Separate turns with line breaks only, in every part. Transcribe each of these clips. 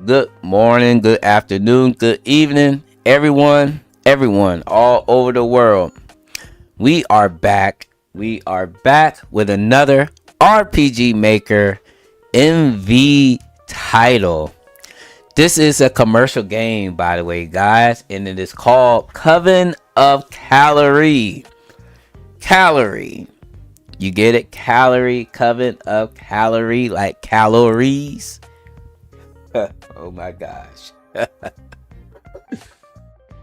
Good morning, good afternoon, good evening, everyone all over the world. We are back. We are back with another RPG Maker MV title. This is a commercial game, by the way, guys, and it is called Coven of Calahree. Calahree. You get it? Calahree, Coven of Calahree, like calories. Oh my gosh.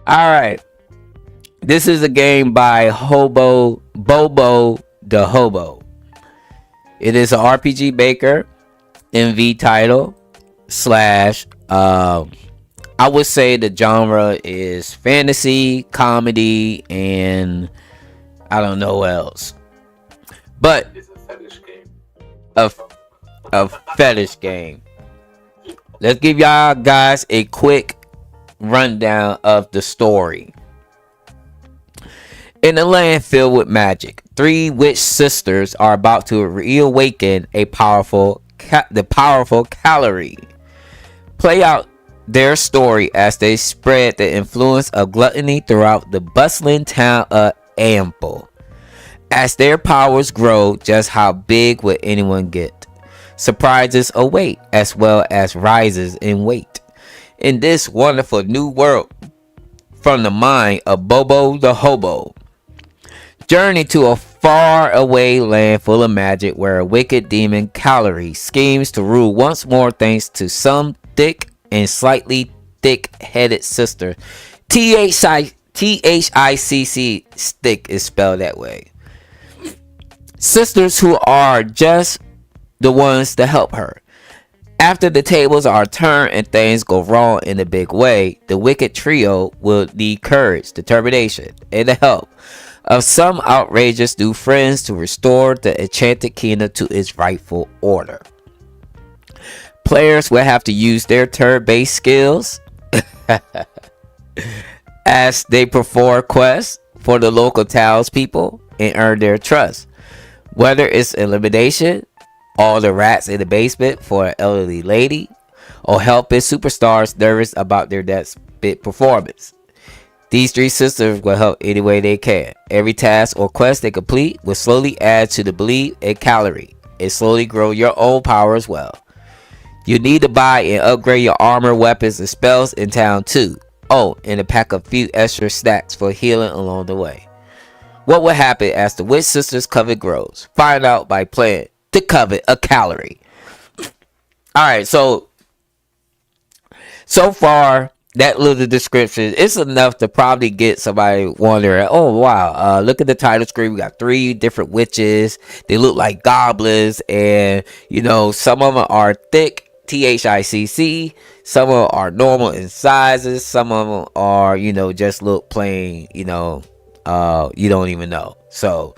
Alright. This is a game by Bobo the Hobo. It is an RPG Maker MV title slash I would say the genre is fantasy, comedy, and I don't know what else. But
It's a fetish game.
a fetish game. Let's give y'all guys a quick rundown of the story. In a land filled with magic, three witch sisters are about to reawaken the powerful Calahree. Play out their story as they spread the influence of gluttony throughout the bustling town of Aemple. As their powers grow, just how big would anyone get? Surprises await as well as rises in weight. In this wonderful new world from the mind of Bobo the Hobo. Journey to a far-away land full of magic where a wicked demon Calahree schemes to rule once more thanks to some thick and slightly thick-headed sister. Thicc, thick is spelled that way. Sisters who are just the ones to help her. After the tables are turned and things go wrong in a big way, the wicked trio will need courage, determination, and the help of some outrageous new friends to restore the enchanted kingdom to its rightful order. Players will have to use their turn-based skills as they perform quests for the local townspeople and earn their trust. Whether it's elimination, all the rats in the basement for an elderly lady, or helping superstars nervous about their next big performance. These three sisters will help any way they can. Every task or quest they complete will slowly add to the belief in Calahree and slowly grow your own power as well. You need to buy and upgrade your armor, weapons, and spells in town too. Oh, and a pack of few extra snacks for healing along the way. What will happen as the Witch Sisters Coven grows? Find out by playing the Coven of Calahree. Alright, so far, that little description is enough to probably get somebody wondering, oh wow, look at the title screen. We got three different witches. They look like goblins, and some of them are thick, thicc. Some of them are normal in sizes. Some of them are, just look plain, you don't even know. So,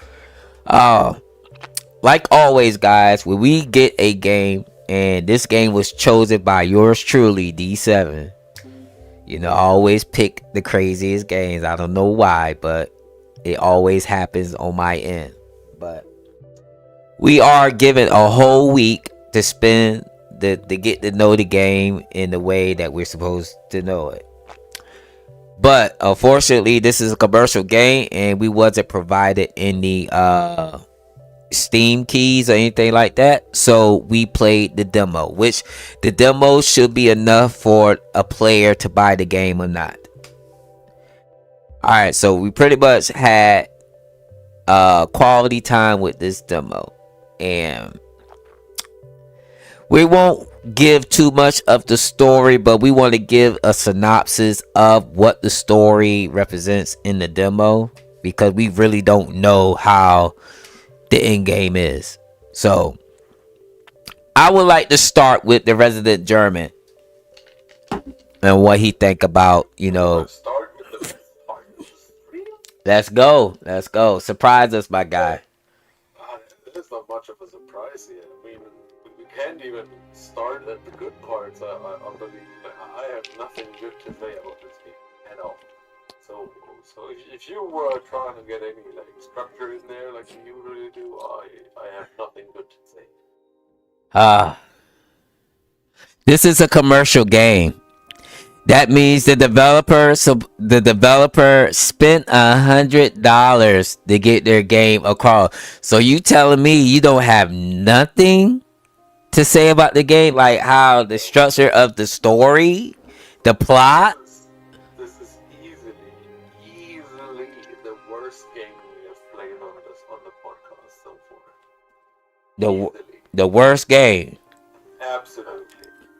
like always, guys, when we get a game, and this game was chosen by yours truly, D7. I always pick the craziest games. I don't know why, but it always happens on my end. But we are given a whole week to spend to get to know the game in the way that we're supposed to know it. But unfortunately, this is a commercial game, and we wasn't provided any Steam keys or anything like that, so we played the demo, which the demo should be enough for a player to buy the game or not. Alright, so we pretty much had quality time with this demo, and we won't give too much of the story, but we want to give a synopsis of what the story represents in the demo, because we really don't know how the end game is. So I would like to start with the resident German and what he think about,
Start with the best part.
Let's go, surprise us, my guy.
It's not much of a surprise here. I mean, we can't even start at the good parts. I believe I have nothing good to say about this game at all. So if you were trying to get any structure in there like you usually do, I have nothing good to say.
This is a commercial game. That means the developer spent $100 to get their game across. So you telling me you don't have nothing to say about the game, like how the structure of the story, the plot?
This is easily the worst game we have played on the podcast so far.
The the worst game.
Absolutely.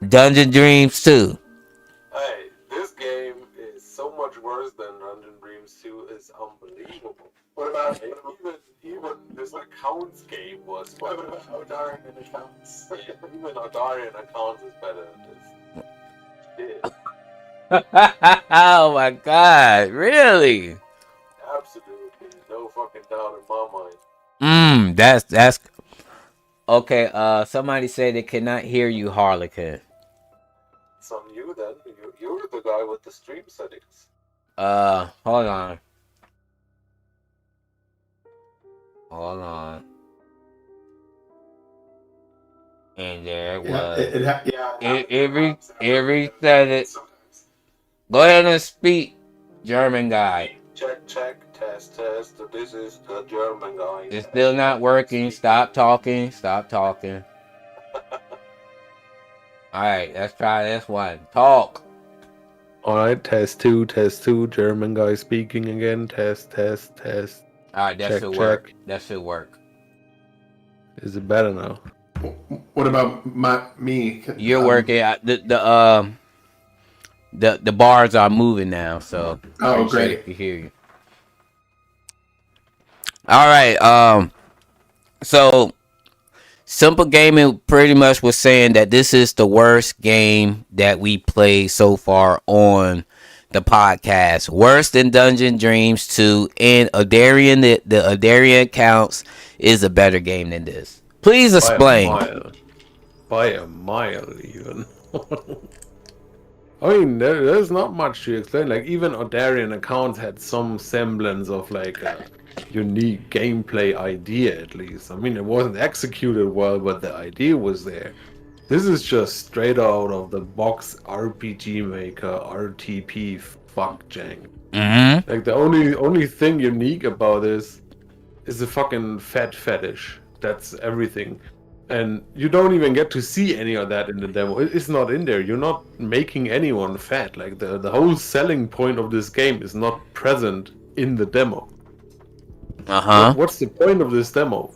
Dungeon Dreams 2.
Hey, this game is so much worse than Dungeon Dreams 2. It's unbelievable. What about even this accounts game was? What about Odarian accounts? Even Odarian accounts is better than this. Shit.
Oh my god, really?
Absolutely, no fucking doubt in my mind.
That's okay. Somebody said they cannot hear you, Harlequin.
It's on you then. You're the guy with the stream settings.
Hold on. Hold on. And there it was. Every said
Sometimes.
Go ahead and speak, German guy.
Check, test. This is the German guy.
It's still not working. Stop talking. Alright, let's try this one. Talk.
Alright, test two, German guy speaking again. Test.
Alright, that should work. That should work.
Is it better now?
What about me?
You're working. The bars are moving now, so
oh great.
I can hear you. Alright, so Simple Gaming pretty much was saying that this is the worst game that we played so far on the podcast. Worse than Dungeon Dreams 2, and Odarian, the Odarian Counts is a better game than this. Please explain.
By a mile, even. I mean, there's not much to explain. Like, even Odarian Accounts had some semblance of, like, a unique gameplay idea, at least. I mean, it wasn't executed well, but the idea was there. This is just straight out of the box RPG Maker RTP fuck jank.
Mm-hmm.
Like, the only thing unique about this is the fucking fat fetish. That's everything. And you don't even get to see any of that in the demo. It's not in there. You're not making anyone fat. Like, the whole selling point of this game is not present in the demo. What's the point of this demo?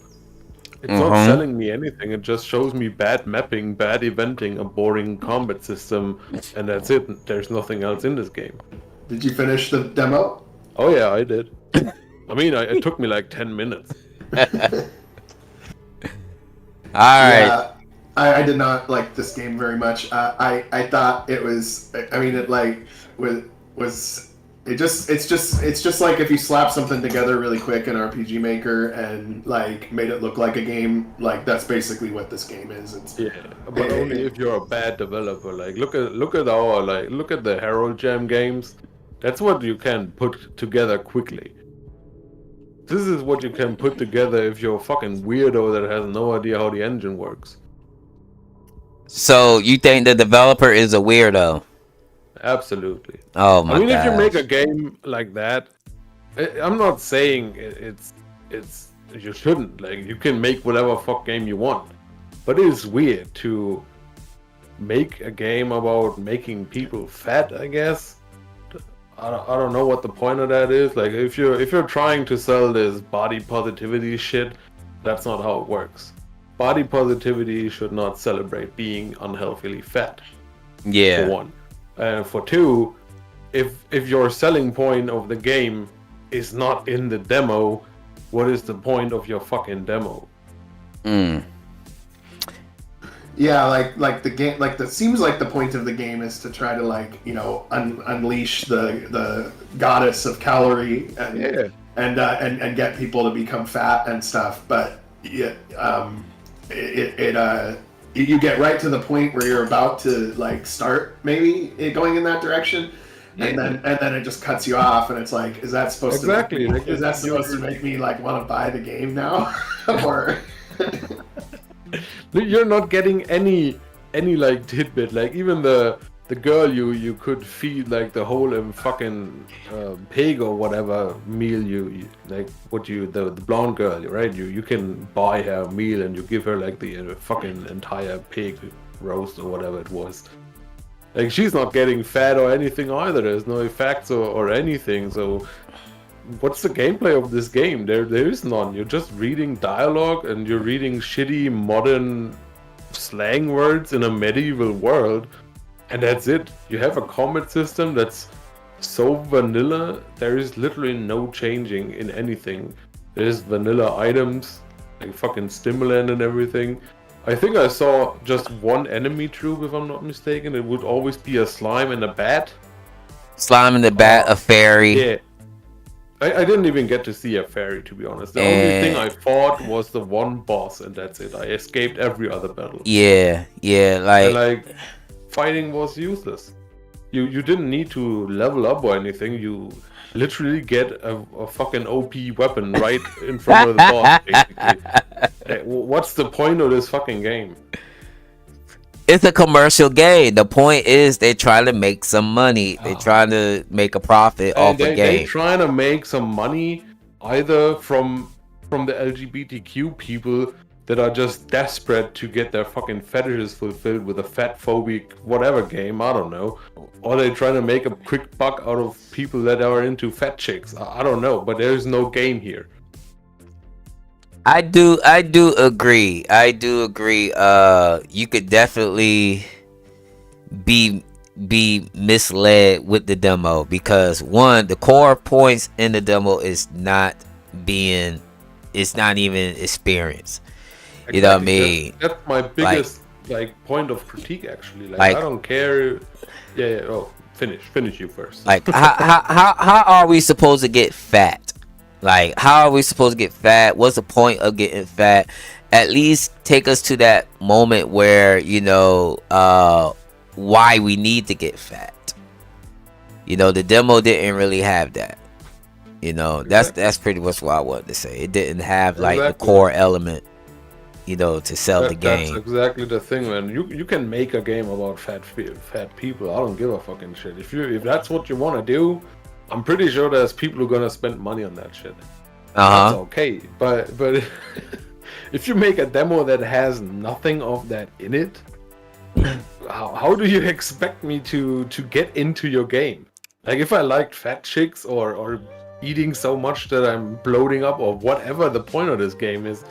It's not selling me anything. It just shows me bad mapping, bad eventing, a boring combat system, and that's it. There's nothing else in this game.
Did you finish the demo?
Oh yeah, I did. I mean, it took me like 10 minutes.
Alright.
Yeah, I did not like this game very much. I thought it was. I mean, it like was. It's just like if you slap something together really quick in RPG Maker and like made it look like a game. Like that's basically what this game is.
But only if you're a bad developer. Like look at the Herald Jam games. That's what you can put together quickly. This is what you can put together if you're a fucking weirdo that has no idea how the engine works.
So you think the developer is a weirdo?
Absolutely.
Oh my god.
I mean, if you make a game like that, I'm not saying it's you shouldn't. Like, you can make whatever fuck game you want, but it is weird to make a game about making people fat, I guess. I don't know what the point of that is. Like, if you're trying to sell this body positivity shit, that's not how it works. Body positivity should not celebrate being unhealthily fat.
Yeah.
For one. And for two, if your selling point of the game is not in the demo, what is the point of your fucking demo?
Yeah, like the game, like that seems like the point of the game is to try to like unleash the goddess of Calahree and get people to become fat and stuff. But you get right to the point where you're about to like start maybe going in that direction, and then it just cuts you off, and it's like, is that supposed to make me like want to buy the game now, or?
You're not getting any any like tidbit, like even the girl you could feed like the whole fucking pig or whatever meal you like the blonde girl, right? You can buy her a meal and you give her like the fucking entire pig roast or whatever it was. Like she's not getting fat or anything either. There's no effects or anything. So what's the gameplay of this game? There is none. You're just reading dialogue and you're reading shitty modern slang words in a medieval world. And that's it. You have a combat system that's so vanilla. There is literally no changing in anything. There's vanilla items, like fucking stimulant and everything. I think I saw just one enemy troop, if I'm not mistaken. It would always be a slime and a bat.
Slime and the bat, a fairy.
Yeah. I didn't even get to see a fairy, to be honest. The only thing I fought was the one boss, and that's it. I escaped every other battle.
Yeah,
like fighting was useless. You didn't need to level up or anything. You literally get a fucking OP weapon right in front of the boss, basically. What's the point of this fucking game?
It's a commercial game. The point is they're trying to make some money. They're trying to make a profit off the game.
They're trying to make some money either from the LGBTQ people that are just desperate to get their fucking fetishes fulfilled with a fat phobic whatever game, I don't know. Or they're trying to make a quick buck out of people that are into fat chicks. I don't know, but there's no game here.
I do agree. You could definitely be misled with the demo because one, the core points in the demo is not even experience. Exactly. You know what I mean?
That's my biggest point of critique actually. Like I don't care. Yeah. Oh, finish you first.
Like how are we supposed to get fat? Like, how are we supposed to get fat? What's the point of getting fat? At least take us to that moment where, why we need to get fat. The demo didn't really have that. That's pretty much what I wanted to say. It didn't have, the core element, to sell the game.
That's exactly the thing, man. You can make a game about fat people. I don't give a fucking shit. If that's what you want to do, I'm pretty sure there's people who are gonna spend money on that shit. That's okay, but if you make a demo that has nothing of that in it, how do you expect me to get into your game? Like if I liked fat chicks or eating so much that I'm bloating up or whatever the point of this game is,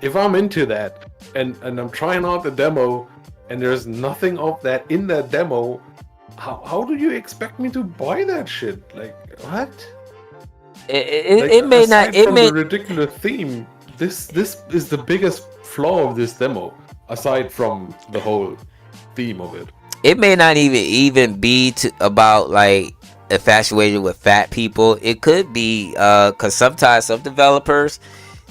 if I'm into that and I'm trying out the demo and there's nothing of that in that demo, how do you expect me to buy that shit? Like what?
It may not. It may
the ridiculous theme. This is the biggest flaw of this demo, aside from the whole theme of it.
It may not even be about infatuated with fat people. It could be because sometimes some developers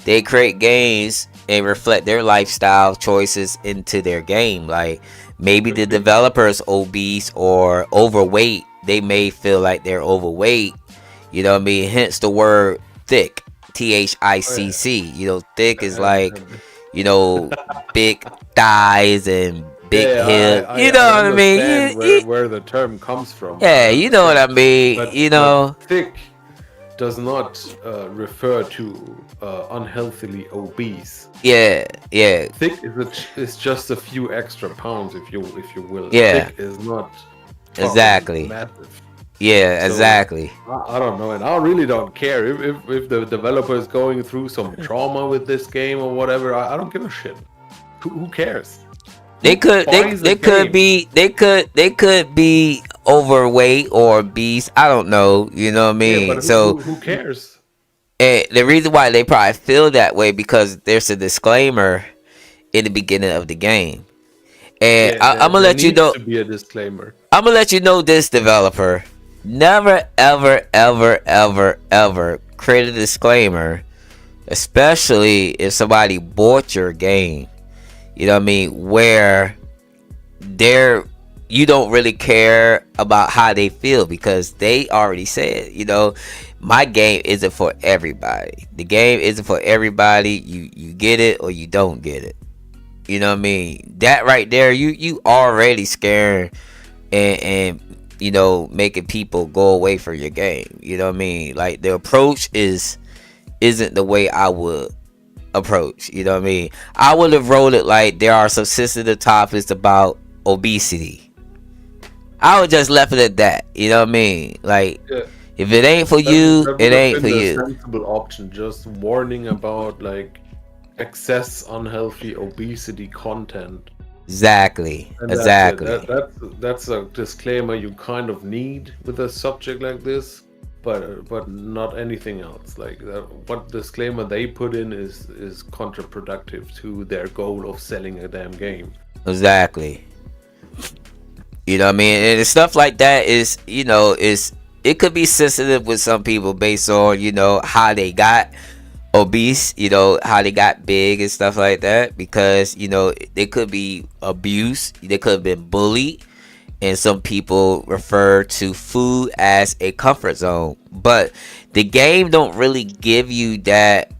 they create games and reflect their lifestyle choices into their game. Like maybe the developer is obese or overweight. They may feel like they're overweight. You know what I mean? Hence the word thicc. THICC. Thick is big thighs and big hips. You know what I mean?
Where the term comes from.
Yeah, you know what I mean.
But thick does not refer to unhealthily obese.
Yeah.
Thick is just a few extra pounds, if you will.
Yeah.
Thick is not
exactly
massive.
Yeah, so, exactly.
I don't know, and I really don't care if the developer is going through some trauma with this game or whatever. I don't give a shit. Who cares?
They could be overweight or obese. I don't know. You know what I mean?
Yeah, but who cares?
And the reason why they probably feel that way because there's a disclaimer in the beginning of the game. And I'm gonna let you know.
To be a disclaimer.
I'm gonna let you know this developer. Never, ever create a disclaimer, especially if somebody bought your game. You know what I mean? Where you don't really care about how they feel because they already said, my game isn't for everybody. The game isn't for everybody. You get it or you don't get it. You know what I mean? That right there, you already scaring and you know making people go away from your game. You know what I mean? Like the approach isn't the way I would approach. You know what I mean? I would have wrote it like there are some sensitive topics about obesity. I would just left it at that. You know what I mean? Like
Yeah,
if it ain't for
that,
you,
that
it
would have
ain't for
been the
you.
sensible option. Just warning about like excess unhealthy obesity content.
Exactly.
And that's it.
Exactly.
That's a disclaimer you kind of need with a subject like this, but not anything else. Like what disclaimer they put in is counterproductive to their goal of selling a damn game.
Exactly. You know what I mean? And stuff like that is, you know, it could be sensitive with some people based on, you know, how they got obese, you know, how they got big and stuff like that, because, you know, they could be abused, they could have been bullied, and some people refer to food as a comfort zone. But the game don't really give you that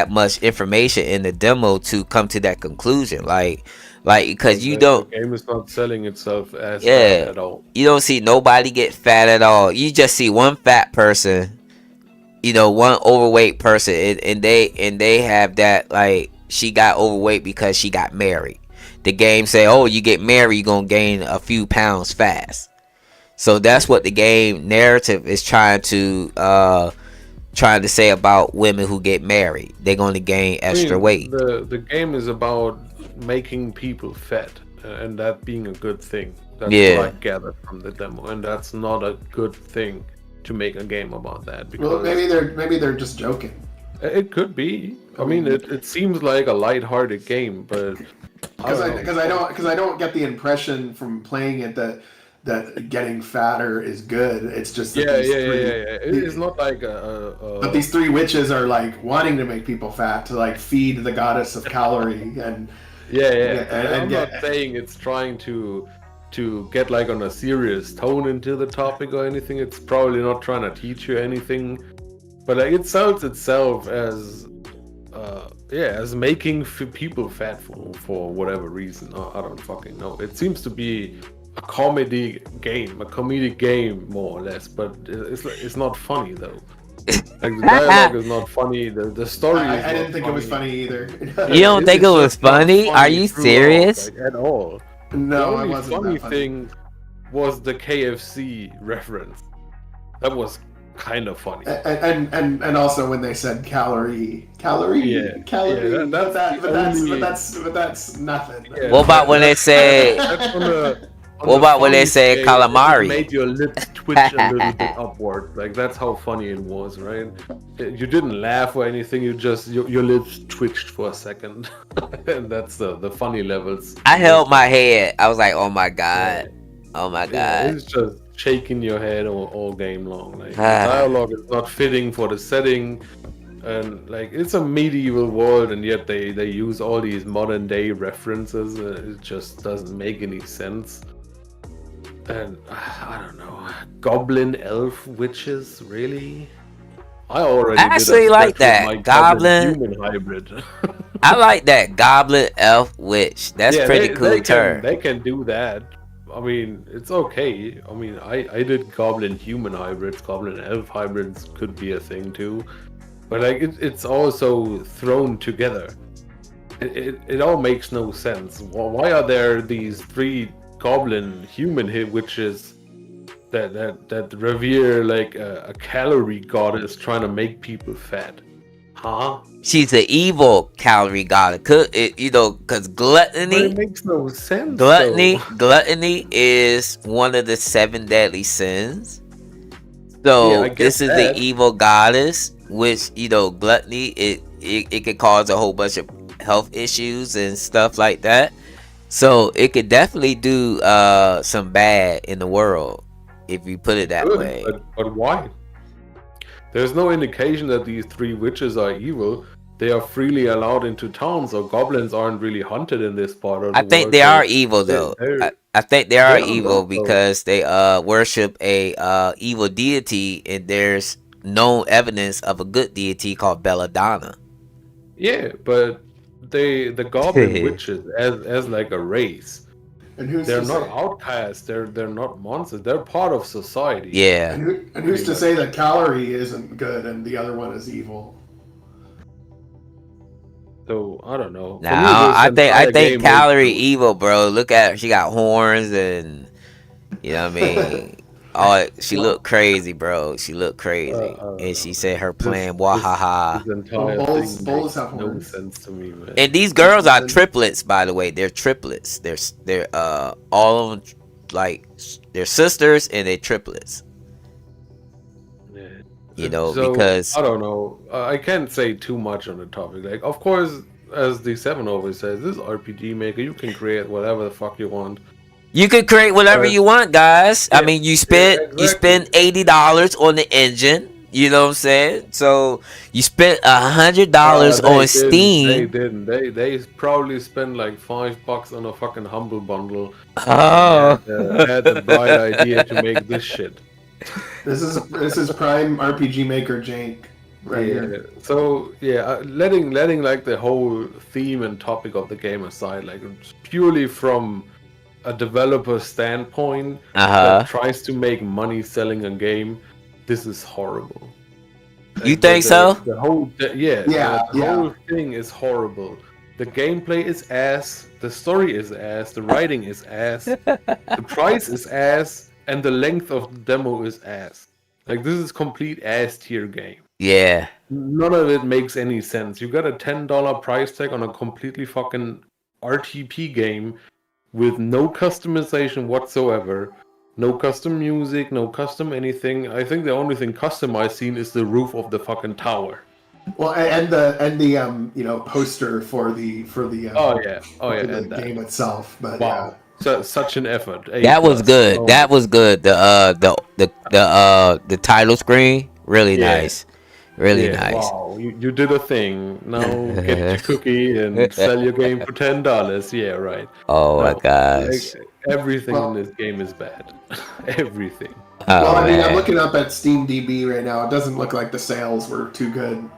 much information in the demo to come to that conclusion. Like because you don't,
The game is not selling itself as
yeah,
bad at all.
you don't see nobody get fat at all. You just see one fat person, you know, one overweight person, and they have that, like, she got overweight because she got married. The game say, oh, you get married, you're gonna gain a few pounds fast. So that's what the game narrative is trying to say about women who get married. They're gonna gain extra weight.
The game is about making people fat, and that being a good thing. That's
Yeah.
what I gathered from the demo, and that's not a good thing to make a game about that. Because
Well, maybe they're just joking.
it could be. I mean, it seems like a lighthearted game, but
Because I don't get the impression from playing it that getting fatter is good. It's just that
It's not like
But these three witches are like wanting to make people fat to like feed the goddess of Calahree and
I'm not saying it's trying to get like on a serious tone into the topic or anything. It's probably not trying to teach you anything, but like it sells itself as as making people fat for whatever reason. I don't fucking know. It seems to be a comedic game more or less, but it's not funny though. Like the dialogue is not funny. The story.
I didn't think it was funny either.
You don't think it was funny? Are you serious?
Like, at all.
No,
The
it
only
wasn't
funny
that funny.
thing was the KFC reference. That was kind of funny.
And also when they said calorie,
Yeah,
but that's nothing.
Yeah,
What about when they say?
That's on
What about when they say
funny scale,
calamari?
It made your lips twitch a little bit upward. Like that's how funny it was, right? You didn't laugh or anything. You just your lips twitched for a second, and that's the funny levels.
I held my head. I was like, oh my god, oh my
Yeah,
god.
it's just shaking your head all game long. Like the dialogue is not fitting for the setting, and like it's a medieval world, and yet they use all these modern day references. It just doesn't make any sense. And I don't know, goblin, elf, witches, really? I already
I actually like that goblin
human hybrid.
I like that goblin, elf, witch. That's pretty cool term.
They can do that. I mean, it's okay. I mean, I did goblin human hybrids, goblin elf hybrids could be a thing too, but like it's also thrown together. It all makes no sense. Why are there these three goblin human witches that revere like a calorie goddess trying to make people fat? Huh?
She's an evil calorie goddess. You know, because gluttony.
But it makes no sense.
Gluttony is one of the 7 deadly sins. So this is the evil goddess, which, you know, gluttony it could cause a whole bunch of health issues and stuff like that. So it could definitely do some bad in the world if you put it that way.
But why? There's no indication that these three witches are evil. They are freely allowed into towns, so goblins aren't really hunted in this part of the world.
I think they are evil though. I think they are evil because they worship a evil deity, and there's no evidence of a good deity called Belladonna.
Yeah, but the goblin witches as like a race.
And who's
They're
to
not
say?
outcasts. They're not monsters. They're part of society.
Yeah.
And who's to say that Calahree isn't good and the other one is evil?
So I don't know. For me,
Now
this
I
entire
think
game was
Calorie
good.
evil, bro. Look at her. She got horns and you know what I mean. Oh, she
Well,
looked crazy, bro. She looked
Uh,
crazy, and
uh,
she said her
this
plan,
this
wahaha.
this entire
bulls
thing
bulls
makes
have
no
horns.
sense to me, man.
And these girls are triplets, by the way. They're triplets. They're all of them like they're sisters and they're triplets.
Yeah.
You know,
So
because
I don't know. I can't say too much on the topic. Like, of course, as the Seven always says, this RPG maker, you can create whatever the fuck you want.
you could create whatever you want, guys. I
Yeah,
mean, you
exactly.
spend $80 on the engine. You know what I'm saying? So you spent $100
They
on
didn't. They
Steam.
didn't. They probably spent like $5 on a fucking humble bundle and
Oh,
had the bright idea to make this shit.
This is prime RPG maker jank right here.
So yeah, letting like the whole theme and topic of the game aside, like purely from a developer standpoint that tries to make money selling a game, this is horrible.
You think so?
The whole whole thing is horrible. The gameplay is ass. The story is ass. The writing is ass. The price is ass, and the length of the demo is ass. Like, this is complete ass tier game.
Yeah.
None of it makes any sense. You got a $10 price tag on a completely fucking RTP game with no customization whatsoever. No custom music, no custom anything. I think the only thing customized seen is the roof of the fucking tower.
Well, and the poster for the
and
game itself. But
wow, such an effort.
That was good.
Oh,
That was good. The title screen, really nice. Really nice.
Wow, you did a thing. Now get your cookie and sell your game for $10. Yeah, right.
Oh my gosh.
Everything in this game is bad. Everything.
Well, I mean,
man.
I'm looking up at Steam DB right now. It doesn't look like the sales were too good.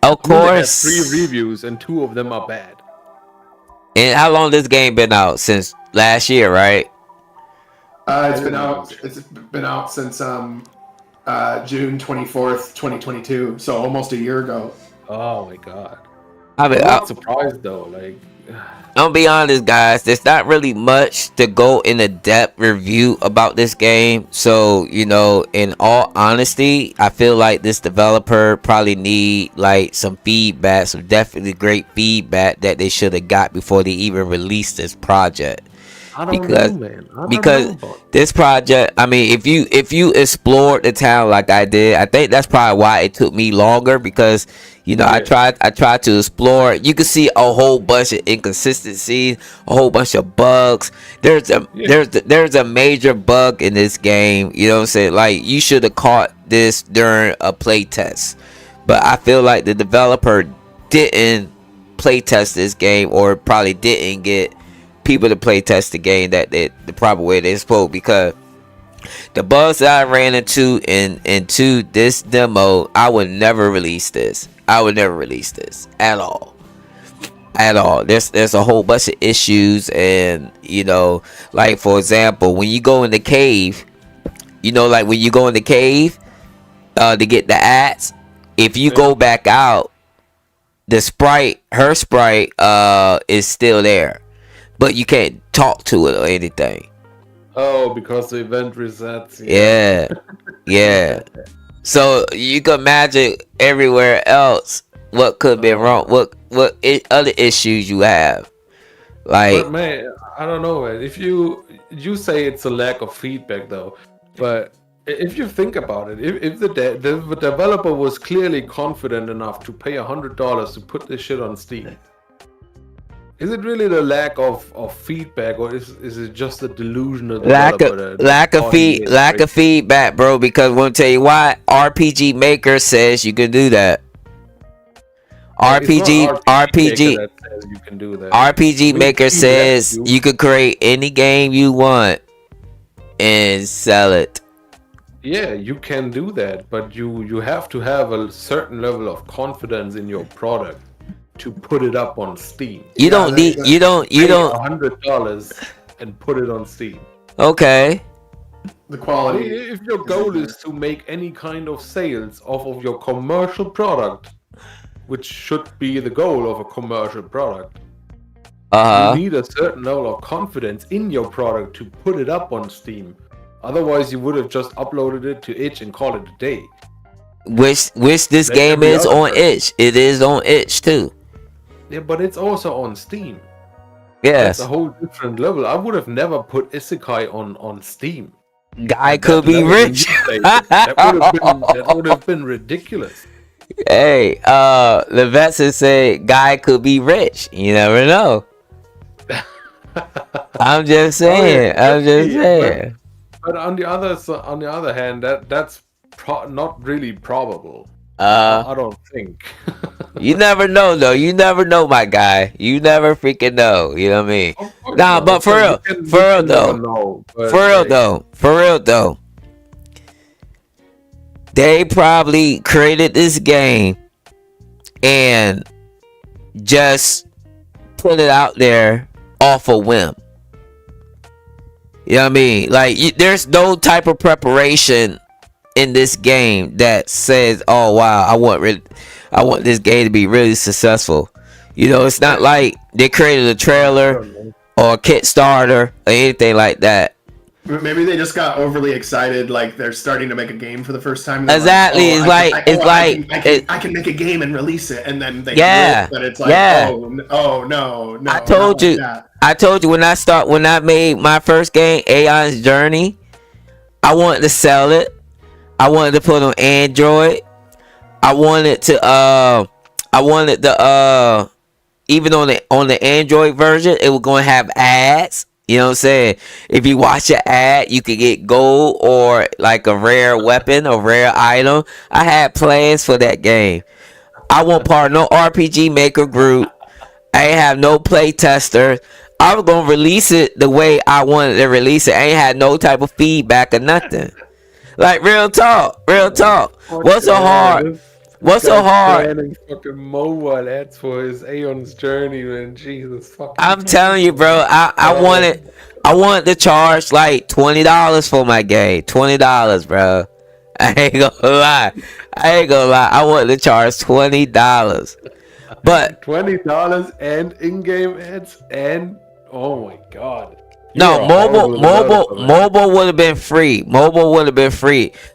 Of
It has
course.
3 reviews and 2 of them are bad.
And how long this game been out? Since last year, right?
It's been out. It's been out since June 24th, 2022. So almost a year ago.
Oh my god.
I'm
I'm not surprised though. Like,
gonna be honest, guys. There's not really much to go in a depth review about this game. So, you know, in all honesty, I feel like this developer probably need like some feedback, some definitely great feedback that they should have got before they even released this project.
I don't know, man.
Because this project, I mean, if you explored the town like I did, I think that's probably why it took me longer, because you know, I tried to explore. You can see a whole bunch of inconsistencies, a whole bunch of bugs. There's a major bug in this game. You know what I'm saying? Like, you should have caught this during a play test, but I feel like the developer didn't play test this game, or probably didn't get people to play test the game that the proper way they're supposed, because the bugs that I ran into this demo, I would never release this. I would never release this at all. There's a whole bunch of issues, and you know, like for example, when you go in the cave, you know, like when you go in the cave to get the axe, if you go back out, her sprite is still there, but you can't talk to it or anything.
Oh, because the event resets.
Yeah. So you can imagine everywhere else what could be wrong, what other issues you have. Like,
but man, I don't know, man. If you say it's a lack of feedback though, but if you think about it, if the developer was clearly confident enough to pay $100 to put this shit on Steam, is it really the lack of feedback, or is it just a delusional
lack of feedback, bro? Because I'm gonna tell you why. RPG Maker says you can do that. RPG
that says you can do that.
RPG Maker says you could create any game you want and sell it.
Yeah, you can do that, but you have to have a certain level of confidence in your product. to put it up on Steam.
You don't need. You don't.
Pay $100 and put it on Steam.
Okay.
The quality.
If your goal is to make any kind of sales off of your commercial product, which should be the goal of a commercial product, you need a certain level of confidence in your product to put it up on Steam. Otherwise, you would have just uploaded it to itch and called it a day.
Which this game is on itch. It is on itch too.
Yeah, but it's also on Steam.
Yes.
That's a whole different level. I would have never put Isekai on Steam.
Guy could be rich.
That would have been ridiculous.
Hey, the vets say guy could be rich. You never know. I'm just saying. I'm just saying.
But on the other hand, that's not really probable. I don't think.
You never know, though. You never know, my guy. You never freaking know. You know what I mean? Nah, but for real though. They probably created this game and just put it out there off a whim. You know what I mean? Like, there's no type of preparation in this game that says, "Oh wow, I want this game to be really successful." You know, it's not like they created a trailer or a Kickstarter or anything like that.
Maybe they just got overly excited, like they're starting to make a game for the first time.
Exactly,
I can make a game and release it, and then they but it's like, oh no,
I told you when I made my first game, Aeon's Journey, I wanted to sell it. I wanted to put on Android. I wanted the even on the Android version, it was going to have ads. You know what I'm saying? If you watch an ad, you could get gold or like a rare weapon or rare item. I had plans for that game. I wasn't part of no RPG maker group. I ain't have no play tester. I was going to release it the way I wanted to release it. I ain't had no type of feedback or nothing. Like, real talk. What's so hard?
Planning fucking mobile ads for his Aeon's Journey, man. Jesus fucking.
I'm telling you, bro. I wanted to charge like $20 for my game. $20, bro. I ain't gonna lie. I wanted to charge $20, but
$20 and in-game ads and oh my god.
No, mobile would have been free.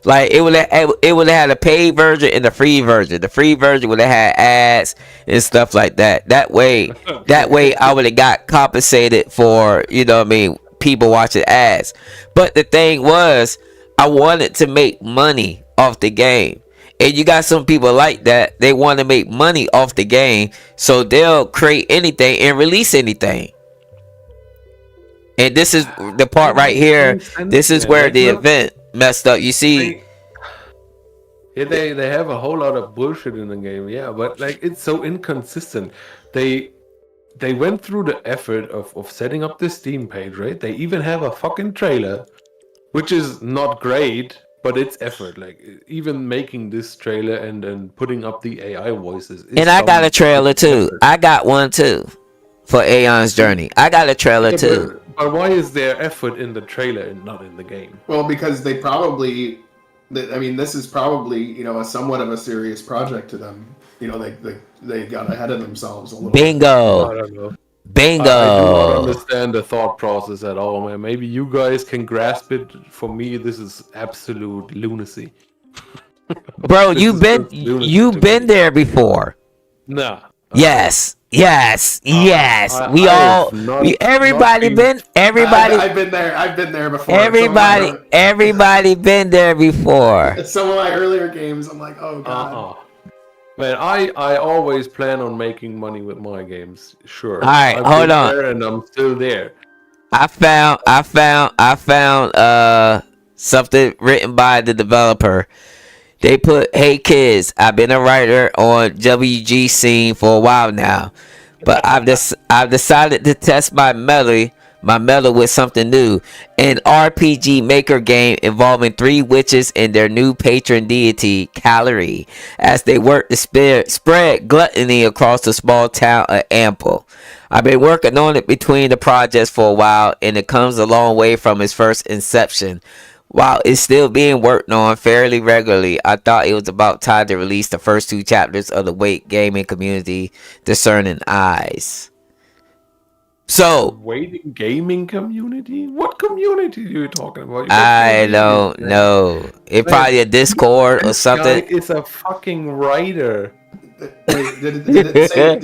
Like it would have had a paid version and a free version. The free version would have had ads and stuff like that. That way I would have got compensated for, you know what I mean, people watching ads. But the thing was, I wanted to make money off the game. And you got some people like that. They want to make money off the game, so they'll create anything and release anything. And this is the part right here. This is where the event messed up. You see,
they have a whole lot of bullshit in the game, yeah, but like it's so inconsistent. They went through the effort of setting up the Steam page, right? They even have a fucking trailer, which is not great, but it's effort. Like even making this trailer and putting up the AI voices.
And I got a trailer too. I got one too for Aeon's Journey. I got a trailer too.
But why is there effort in the trailer and not in the game?
Well, because this is probably, you know, a somewhat of a serious project to them. You know, they got ahead of themselves a little.
Bingo.
I don't know.
Bingo.
I do not understand the thought process at all, man. Maybe you guys can grasp it. For me, this is absolute lunacy.
Bro, you've been there before.
Nah.
Yes. Everybody been there.
I've been there before.
Everybody been there before.
Some of my earlier games, I'm like, oh god.
Man, I always plan on making money with my games. Sure.
All right, hold on.
And I'm still there.
I found something written by the developer. They put, "Hey kids, I've been a writer on WG scene for a while now, but I've decided to test my mettle my metal with something new. An RPG maker game involving 3 witches and their new patron deity, Calahree, as they work to spread gluttony across the small town of Aemple. I've been working on it between the projects for a while, and it comes a long way from its first inception. While it's still being worked on fairly regularly, I thought it was about time to release the first 2 chapters of the Wait gaming community, Discerning Eyes. So,
Waiting gaming community? What community are you talking about?
I don't know. It probably a Discord or something.
This guy is a fucking writer.
Wait, did it say?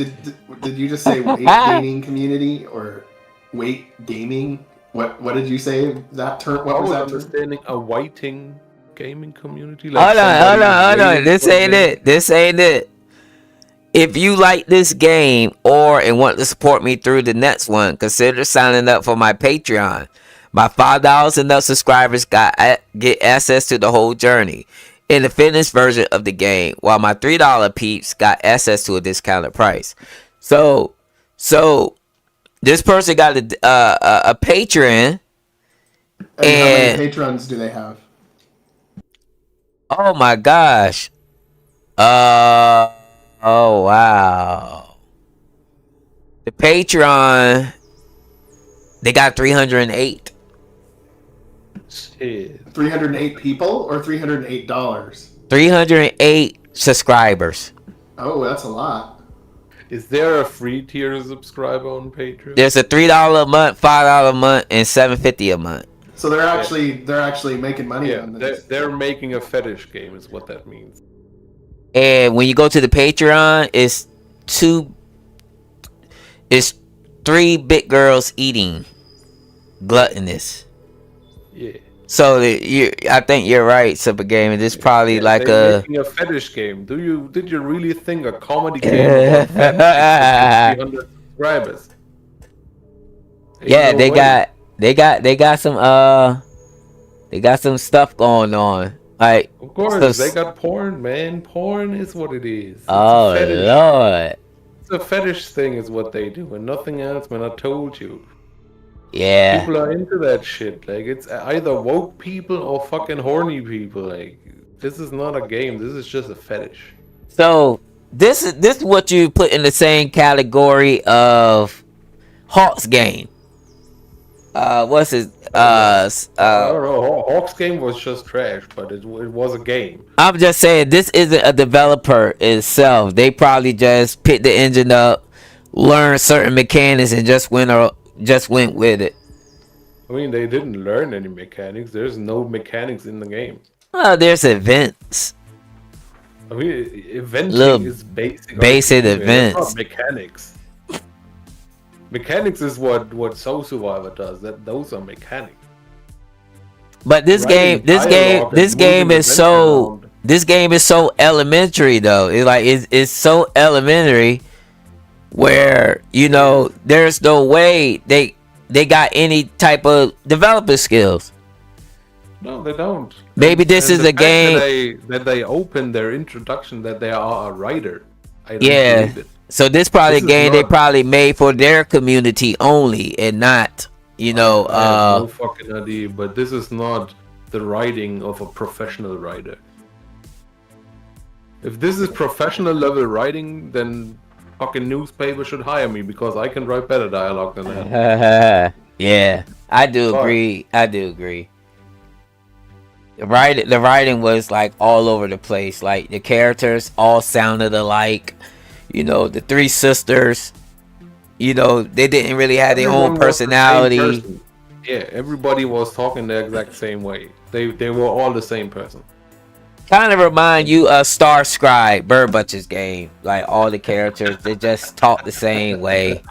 Did you just say weight gaming community or weight gaming? What did you say that term? What
I
was
was
that term?
understanding a waiting gaming community.
Hold on.
somebody
This ain't it. This ain't it. If you like this game and want to support me through the next one, consider signing up for my Patreon. My $5 and up subscribers get access to the whole journey in the finished version of the game, while my $3 peeps got access to a discounted price. So this person got a Patreon,
And how many patrons do they have?
oh my gosh, oh wow, the Patreon, they got 308.
Shit.
308 people or $308?
308 subscribers.
Oh, that's a lot.
Is there a free tier to subscribe on Patreon?
There's a $3 a month, $5 a month, and $7.50 a month.
So they're actually making money
Yeah,
on this.
they're making a fetish game, is what that means.
And when you go to the Patreon, it's 3 big girls eating gluttonous.
Yeah.
So I think you're right, Super Gaming. This is probably like
they're
a
making a fetish game. Did you really think a comedy game about fetish with 300 subscribers? Ain't
yeah.
no
They
way.
they got some stuff going on. Like,
Of course,
so-
they got porn, man. Porn is what it is. It's
oh
a fetish.
Lord,
It's a fetish thing, is what they do, and nothing else. Man, I told you.
yeah.
People are into that shit. Like, it's either woke people or fucking horny people. Like, this is not a game. This is just a fetish.
So this is what you put in the same category of Hawk's game. What's his
I don't know. Hawk's game was just trash, but it was a game.
I'm just saying, this isn't a developer itself. They probably just picked the engine up, learned certain mechanics, and just went with it.
I mean, they didn't learn any mechanics. There's no mechanics in the game.
Well, there's events.
I mean, eventing
Little
is basic.
basic
RPG, man. That's
events.
not mechanics. Mechanics is what Soul Survivor does. Those are mechanics.
But this
Writing dialogue and
game
moving
is so
events around.
this game is so elementary though. It's so elementary where there's no way they got any type of developer skills.
No, they don't.
Maybe this
And
is
the
a
fact
game.
that they open their introduction that they are a writer. I don't
Yeah.
believe it.
So this probably
This
a
is
game they
not-
probably made for their community only and not,
I have no fucking idea, but this is not the writing of a professional writer. If this is professional level writing, then fucking newspaper should hire me because I can write better dialogue than that.
yeah, I do
Sorry.
agree. I do agree. The writing was like all over the place. Like the characters all sounded alike. The 3 sisters. They didn't really have their
Everyone
own
was the same
personality.
person. Yeah, everybody was talking the exact same way. They were all the same person.
Kind of remind you of Starscribe, Bird Butcher's game. Like all the characters, they just talk the same way.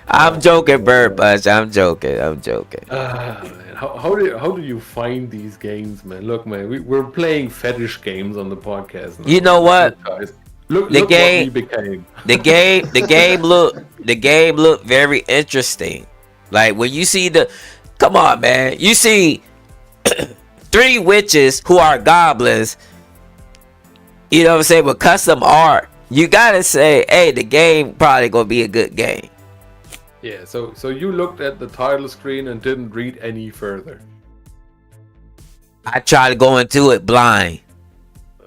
I'm joking, Bird Butcher. I'm joking.
Man, how do you find these games, man? Look, man, we're playing fetish games on the podcast now.
You know what?
Look, guys, look
The
what
game-
we became.
The game looked very interesting. Like when you see come on, man, you see 3 witches who are goblins. You know what I'm saying? With custom art you gotta say, hey, the game probably gonna be a good game.
Yeah, so you looked at the title screen and didn't read any further.
I try to go into it blind.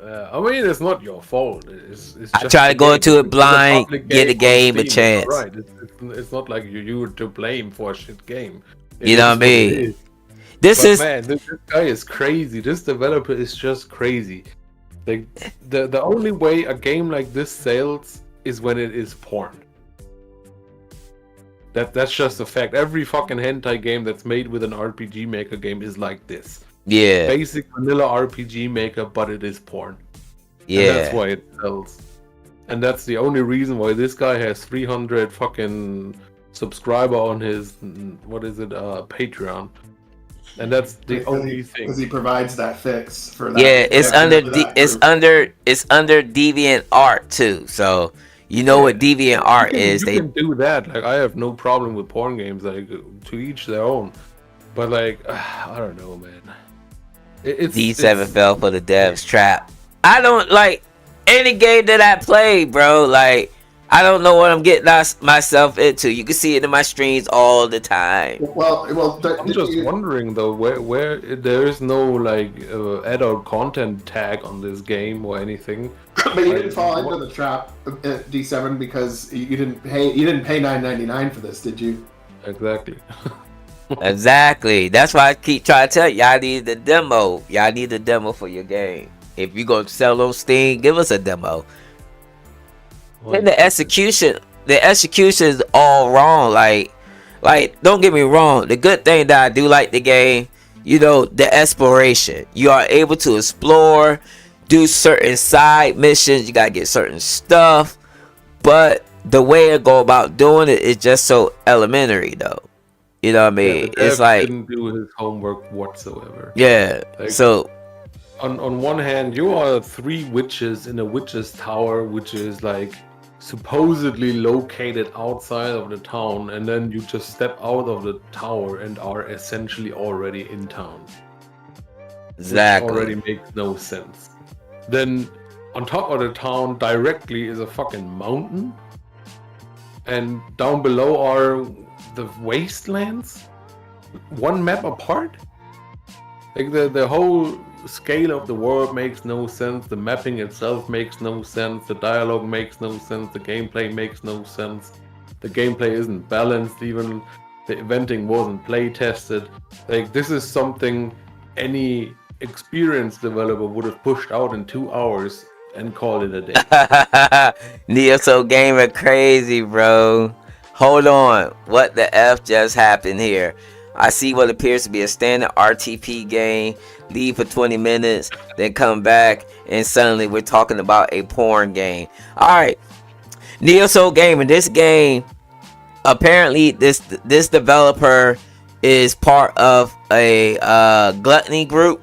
I mean, it's not your fault. It's
I
just
try to
the
go
game.
into it
It's a
blind,
public
get the
on
game a
Steam,
chance.
right? It's not like you were to blame for a shit game.
You know what I
is
mean?
it is.
This
But
is
man, this guy is crazy. This developer is just crazy. Like the only way a game like this sells is when it is porn. That's just a fact. Every fucking hentai game that's made with an RPG Maker game is like this.
yeah,
Basic vanilla RPG Maker, but it is porn.
yeah.
And that's why it sells. And that's the only reason why this guy has 300 fucking subscriber on his Patreon. And that's the only thing.
Because he provides that fix for that.
Yeah, it's under
that
it's under Deviant Art too. So you know what Deviant Art is.
You can do that. Like, I have no problem with porn games. Like, to each their own. But like, I don't know, man.
D7 fell for the devs trap. I don't like any game that I play, bro. Like, I don't know what I'm getting myself into. You can see it in my streams all the time.
Well,
I'm just wondering though, where there is no like adult content tag on this game or anything.
But you didn't fall into the trap at D7 because you didn't pay $9.99 for this, did you?
Exactly.
Exactly. That's why I keep trying to tell you, y'all need the demo. Y'all need the demo for your game. If you gonna sell on Steam, give us a demo. And the execution is all wrong. Like, don't get me wrong. The good thing that I do like the game, you know, the exploration. You are able to explore, do certain side missions. You gotta get certain stuff, but the way I go about doing it is just so elementary, though. You know what I mean?
Yeah,
it's like
didn't do his homework whatsoever.
Yeah.
Like,
so
on one hand, you are 3 witches in a witch's tower, which is like supposedly located outside of the town, and then you just step out of the tower and are essentially already in town.
Exactly.
Which already makes no sense. Then on top of the town directly is a fucking mountain, and down below are the wastelands, one map apart. Like the whole scale of the world makes no sense. The mapping itself makes no sense. The dialogue makes no sense. The gameplay makes no sense. The gameplay isn't balanced. Even the eventing wasn't play tested. Like, this is something any experienced developer would have pushed out in 2 hours and called it a day.
Neo Gamer crazy, bro. Hold on. What the F just happened here? I see what appears to be a standard RTP game. Leave for 20 minutes, then come back, and suddenly we're talking about a porn game. Alright. Neo Gamer, this game, apparently this developer is part of a gluttony group.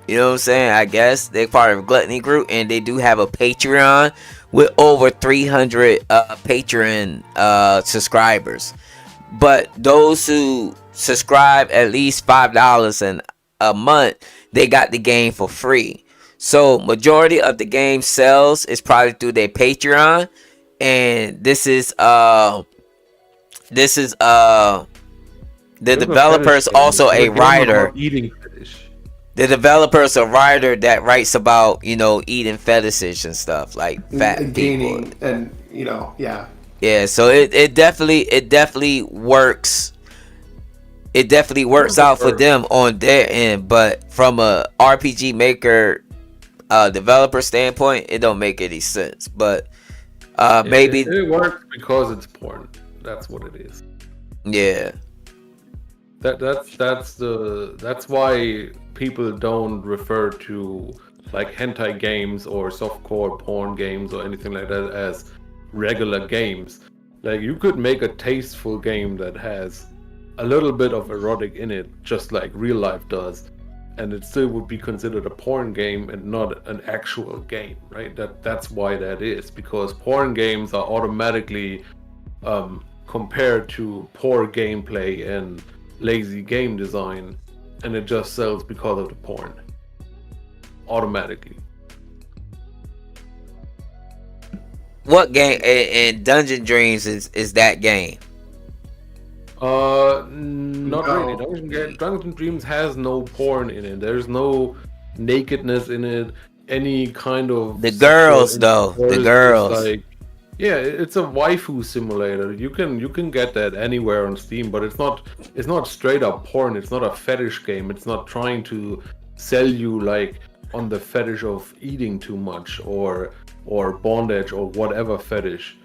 You know what I'm saying? I guess they're part of a gluttony group, and they do have a Patreon with over 300 Patreon subscribers. But those who subscribe at least $5 a month, they got the game for free. So majority of the game sales is probably through their Patreon, and this is the developer is also a writer.
Eating fetish.
The developer's a writer that writes about, you know, eating fetishes and stuff, like fat
and
people.
gaining, and you know, yeah.
Yeah, so it definitely works. It definitely works out for them on their end, but from a RPG Maker developer standpoint, it don't make any sense. But maybe
it works because it's porn. That's what it is.
Yeah.
That's why people don't refer to like hentai games or softcore porn games or anything like that as regular games. Like, you could make a tasteful game that has a little bit of erotic in it, just like real life does, and it still would be considered a porn game and not an actual game, right? That's why that is, because porn games are automatically compared to poor gameplay and lazy game design, and it just sells because of the porn automatically.
what game in Dungeon Dreams is that game?
Not really.
No.
Dungeon Dreams has no porn in it. There's no nakedness in it. Any kind of
The
sexual
girls though, the
intercourse. It's
girls.
like, yeah, it's a waifu simulator. You can get that anywhere on Steam, but it's not straight up porn. It's not a fetish game. It's not trying to sell you like on the fetish of eating too much or bondage or whatever fetish.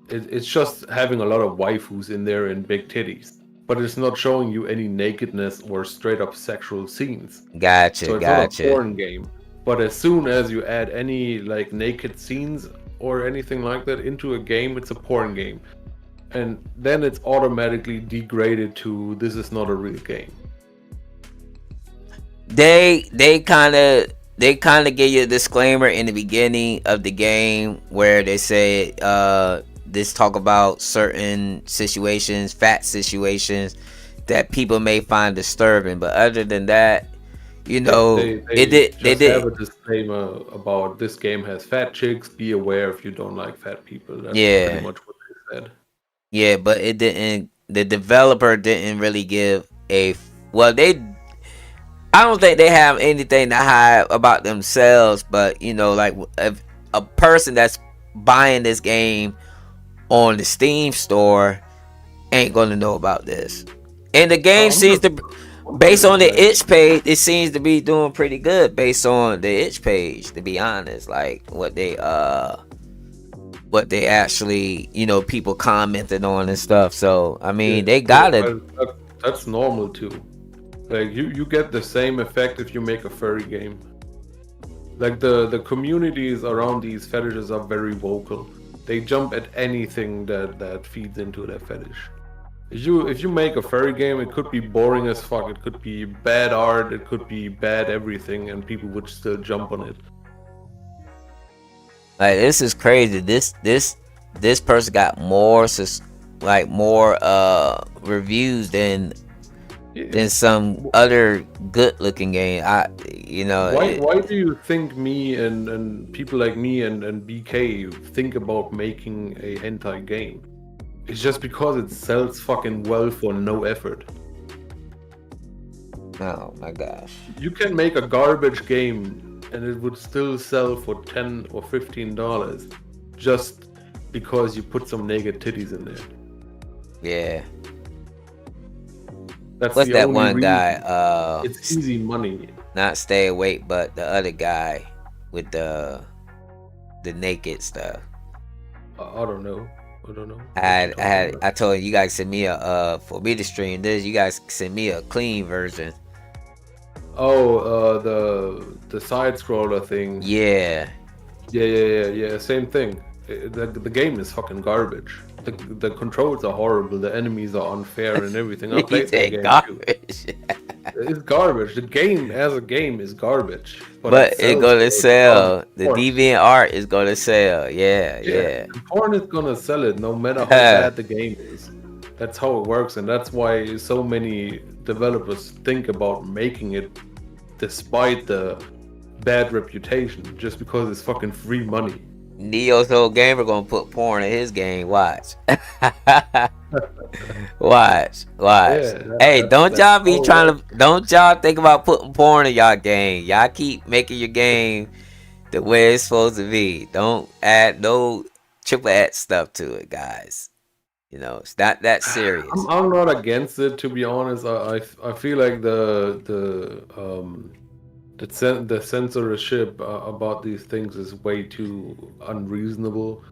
It's just having a lot of waifus in there and big titties, but it's not showing you any nakedness or straight up sexual scenes.
Gotcha,
So it's not a porn game. But as soon as you add any like naked scenes or anything like that into a game, it's a porn game, and then it's automatically degraded to this is not a real game.
They kind of give you a disclaimer in the beginning of the game where they say this talk about certain situations, fat situations that people may find disturbing, but other than that, you know,
They did have a disclaimer about this game has fat chicks. Be aware if you don't like fat people. That's pretty much what they said.
Yeah, but it didn't. The developer didn't really give a well. I don't think they have anything to hide about themselves, but you know, like if a person that's buying this game on the Steam store ain't gonna know about this. And the game seems to, based on the itch page, it seems to be doing pretty good based on the itch page. To be honest, like what they actually, you know, people commented on and stuff. So I mean, they got it.
That's normal too. Like you get the same effect if you make a furry game. Like the communities around these fetishes are very vocal. They jump at anything that feeds into their fetish. If you make a furry game, it could be boring as fuck. It could be bad art. It could be bad everything, and people would still jump on it.
Like this is crazy. This person got more reviews than some other good looking game.
Why do you think me and people like me and BK think about making a hentai game? It's just because it sells fucking well for no effort.
Oh my gosh.
You can make a garbage game and it would still sell for $10 or $15 just because you put some naked titties in there.
Yeah.
That's
What's
the
that
only
one
reason.
guy?
It's easy money.
Not Stay Awake, but the other guy with the naked stuff.
I don't know.
I told you guys send me for me to stream this. You guys send me a clean version.
Oh, the side scroller thing.
Yeah.
Same thing. The game is fucking garbage. The controls are horrible. The enemies are unfair and everything. I played the game
garbage.
too. It's garbage. The game as a game is garbage.
But it's gonna sell. The deviant art is gonna sell. Yeah.
The porn is gonna sell it no matter how bad the game is. That's how it works, and that's why so many developers think about making it despite the bad reputation, just because it's fucking free money.
Neo's whole gamer gonna put porn in his game. Watch. Watch.
Yeah,
Hey, don't y'all think about putting porn in y'all game. Y'all keep making your game the way it's supposed to be. Don't add no triple X stuff to it, guys. You know, it's not that serious.
I'm not against it, to be honest. I feel like the censorship about these things is way too unreasonable.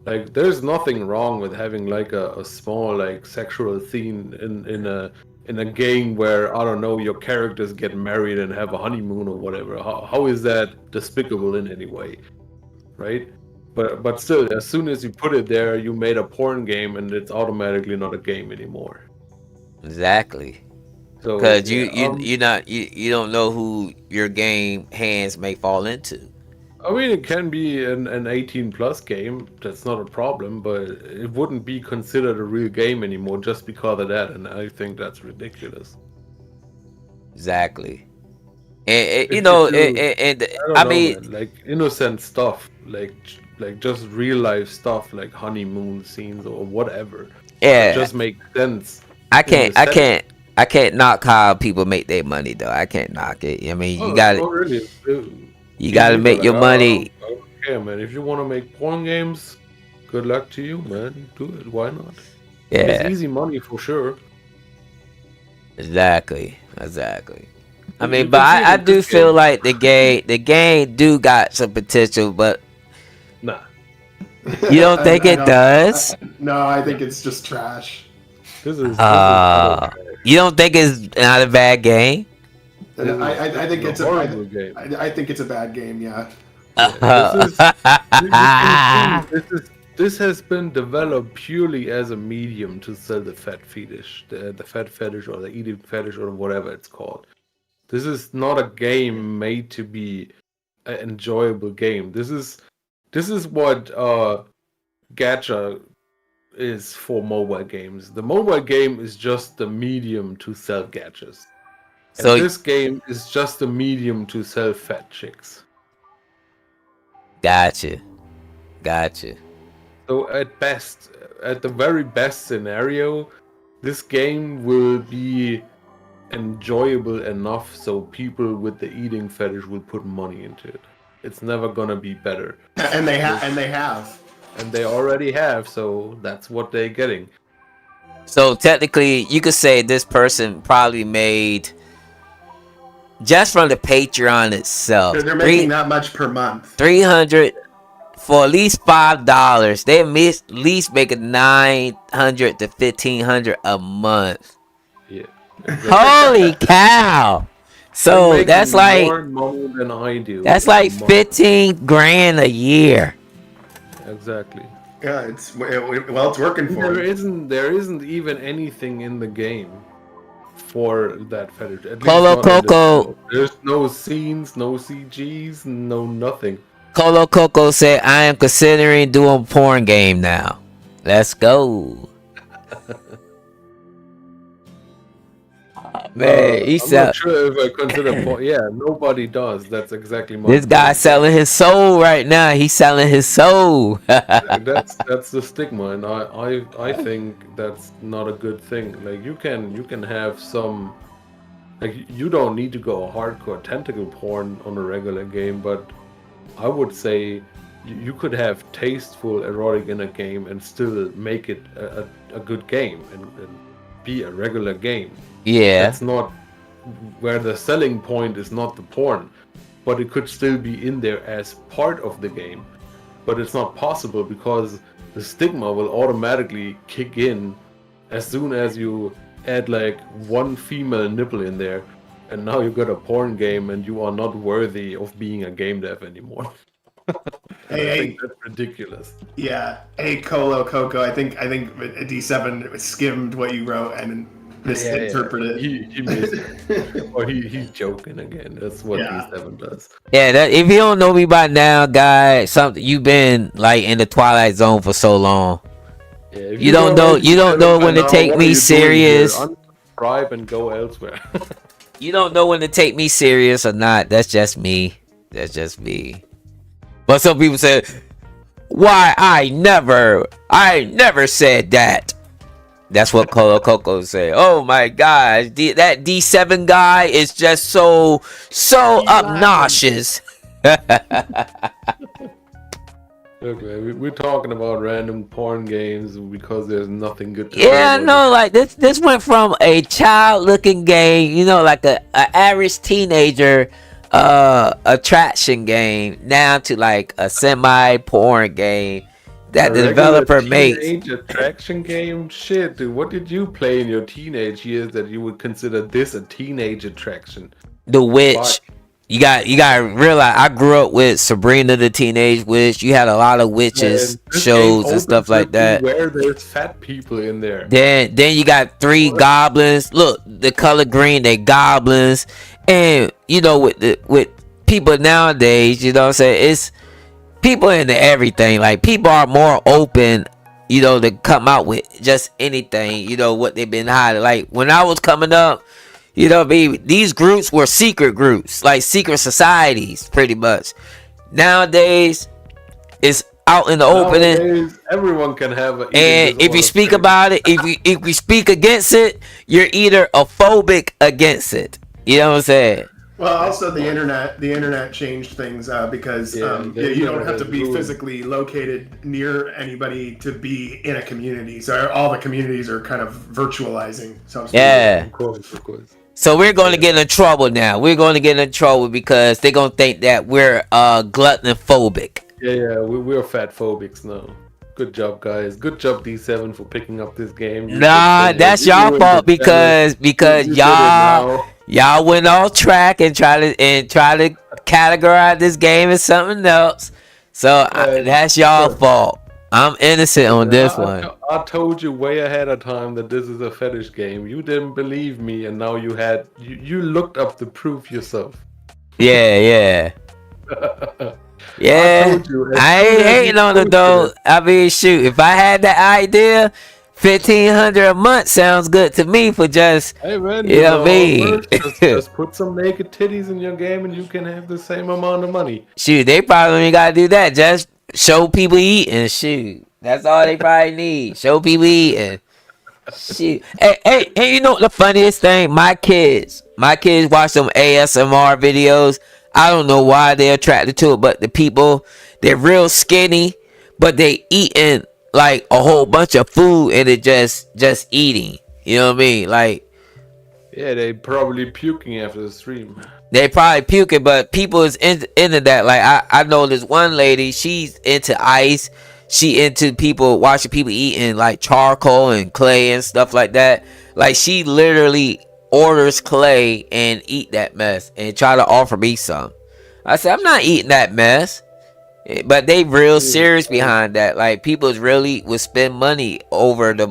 Like, there's nothing wrong with having like a small like sexual scene in a game where, I don't know, your characters get married and have a honeymoon or whatever. How is that despicable in any way, right? But still, as soon as you put it there, you made a porn game, and it's automatically not a game anymore.
Exactly.
So
because you don't know who your game hands may fall into.
I mean, it can be an 18+ game. That's not a problem, but it wouldn't be considered a real game anymore just because of that, and I think that's ridiculous.
Exactly. And
I mean,
like
like innocent stuff, like like just real life stuff like honeymoon scenes or whatever. That
Yeah,
just makes sense.
I
in the
can't, I
setting.
can't, I can't knock how people make their money though. I can't knock it. I mean,
Oh, oh, really?
you gotta
Me neither.
make your
Like,
money.
I don't care, man. If you want to make porn games, good luck to you, man. Do it. Why not? It's
Yeah,
easy money for sure.
exactly. I mean,
You
but
can see it
I
in
do
this
feel
game.
like the game do got some potential, but
Nah.
you don't think it does?
No, I think it's just trash.
This is utter trash.
You don't think it's not a bad game?
And I think it's
a horrible game.
I think it's a bad game. Yeah.
This has been developed purely as a medium to sell the fat fetish, the fat fetish or the eating fetish or whatever it's called. This is not a game made to be an enjoyable game. This is what gacha is for mobile games. The mobile game is just the medium to sell gachas.
So
And this game is just a medium to sell fat chicks.
Gotcha.
So at the very best scenario, this game will be enjoyable enough so people with the eating fetish will put money into it. It's never gonna be better.
And they have.
And they already have, so that's what they're getting.
So technically, you could say this person probably made, just from the Patreon itself,
They're making that much per month.
300 for at least $5. They at least making 900 to 1500 a month.
Yeah.
Holy cow! So that's like
more money than I do.
that's like 15 grand a year.
Exactly.
Yeah, it's working for them.
There isn't even anything in the game for that fetish. At least
Colo
not in this
Coco.
demo. There's no scenes, no CGs, no nothing.
Colo Coco said, "I am considering doing a porn game now. Let's go." Man, he
I'm
said
not sure if I consider porn. Yeah, nobody does. That's exactly my
this guy
point.
selling his soul right now. He's selling his soul.
That's the stigma, and I think that's not a good thing. Like you can have some, like you don't need to go hardcore tentacle porn on a regular game, but I would say you could have tasteful erotic in a game and still make it a good game and be a regular game.
Yeah.
That's not where the selling point is, not the porn, but it could still be in there as part of the game. But it's not possible because the stigma will automatically kick in as soon as you add like one female nipple in there, and now you got a porn game and you are not worthy of being a game dev anymore. I think that's ridiculous.
Yeah. Hey, Colo Coco. I think D7 skimmed what you wrote and misinterpreted.
He missed it. Or he's joking again. That's what D7 does.
Yeah, that, if you don't know me by now, guys, something you've been like in the Twilight Zone for so long.
Yeah,
You don't know when to take me serious.
Unsubscribe and go elsewhere.
You don't know when to take me serious or not. That's just me. But some people say, "Why I never said that." That's what Colo Coco said. Oh my gosh, that D7 guy is just so obnoxious.
Okay, we're talking about random porn games because there's nothing good to
Yeah,
say
no, like this went from a child-looking game, like a average teenager attraction game, now to like a semi-porn game that the developer makes.
Teenage attraction game? Shit, dude, what did you play in your teenage years that you would consider this a teenage attraction?
The Witch.
Fuck.
You gotta realize I grew up with Sabrina the Teenage Witch. You had a lot of witches shows and stuff like that.
Where there's fat people in there.
Then you got 3 goblins. Look, the color green, they goblins. And with people nowadays, you know what I'm saying, it's people into everything. Like people are more open, to come out with just anything, what they've been hiding. Like when I was coming up, these groups were secret groups, like secret societies, pretty much. Nowadays, it's out in the opening.
Nowadays, everyone can have an eating
And if you
disorder
speak
thing.
about it, if you speak against it, you're either a phobic against it. You know what I'm saying?
Well, also the internet changed things because
the
you don't
internet
have to
has
be
ruined-
physically located near anybody to be in a community. So all the communities are kind of virtualizing. So to speak.
Yeah.
Of course.
So we're going to get in trouble now. We're going to get in trouble because they're going to think that we're gluttonophobic.
Yeah, we're fat phobics now. Good job, guys. Good job, D7, for picking up this game.
Nah, that's y'all fault because
You did it
y'all
now.
went off track and try to categorize this game as something else. So that's y'all fault. I'm innocent on this one.
I told you way ahead of time that this is a fetish game. You didn't believe me, and now you looked up the proof yourself.
Yeah. Yeah, I ain't hating on it though. I mean, shoot, if I had that idea, $1,500 a month sounds good to me for just,
hey man,
you know what I mean?
Just put some naked titties in your game and you can have the same amount of money.
Shoot, they probably ain't gotta do that. Just show people eating. Shoot, that's all they probably need. Show people eating. Shoot, hey, you know what the funniest thing? My kids watch some ASMR videos. I don't know why they're attracted to it, but the people, they're real skinny, but they eating like a whole bunch of food and it just eating. You know what I mean? Like,
yeah, they probably puking after the stream.
They probably puking, but people is into that. Like I know this one lady, she's into ice. She into watching people eating like charcoal and clay and stuff like that. Like she literally orders clay and eat that mess and try to offer me some. I said, I'm not eating that mess. But they real serious behind that. Like people really would spend money over the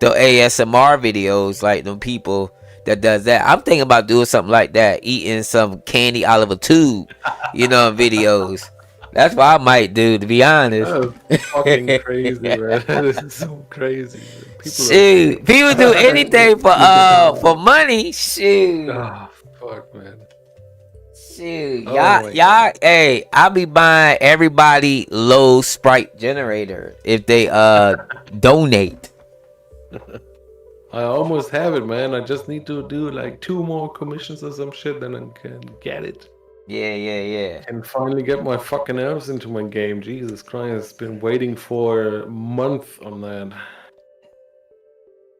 ASMR videos, like them people that does that. I'm thinking about doing something like that, eating some candy out of a tube, videos. That's what I might do, to be honest.
That's fucking crazy, man. This is so crazy.
People do anything for money. Shoot.
Ah, fuck, man.
Shoot, y'all. Hey, I'll be buying everybody low Sprite generator if they donate.
I almost have it, man. I just need to do like 2 more commissions or some shit, then I can get it.
Yeah.
And finally get my fucking elves into my game. Jesus Christ, been waiting for a month on that.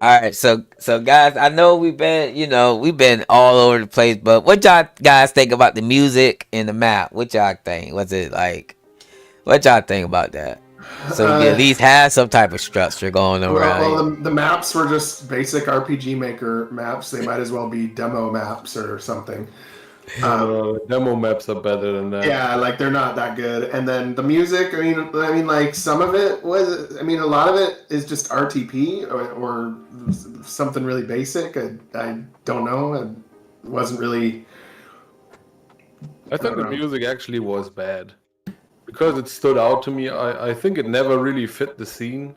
All right, so guys, I know we've been all over the place, but what y'all guys think about the music and the map? What y'all think? Was it like? What y'all think about that? So we at least have some type of structure going around.
Well, the maps were just basic RPG Maker maps. They might as well be demo maps or something.
Demo maps are better than that.
Yeah, like they're not that good. And then the music, I mean, like some of it was, a lot of it is just RTP or something really basic. I don't know. It wasn't really.
I think the music actually was bad because it stood out to me. I think it never really fit the scene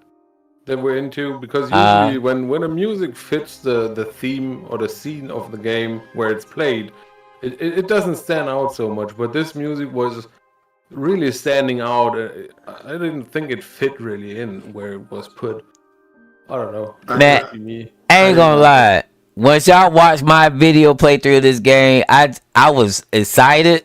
that we're into, because usually when a music fits the theme or the scene of the game where it's played, it doesn't stand out so much. But this music was really standing out. I didn't think it fit really in where it was put. I don't know.
Man, I ain't gonna lie. Once y'all watch my video playthrough of this game, I was excited.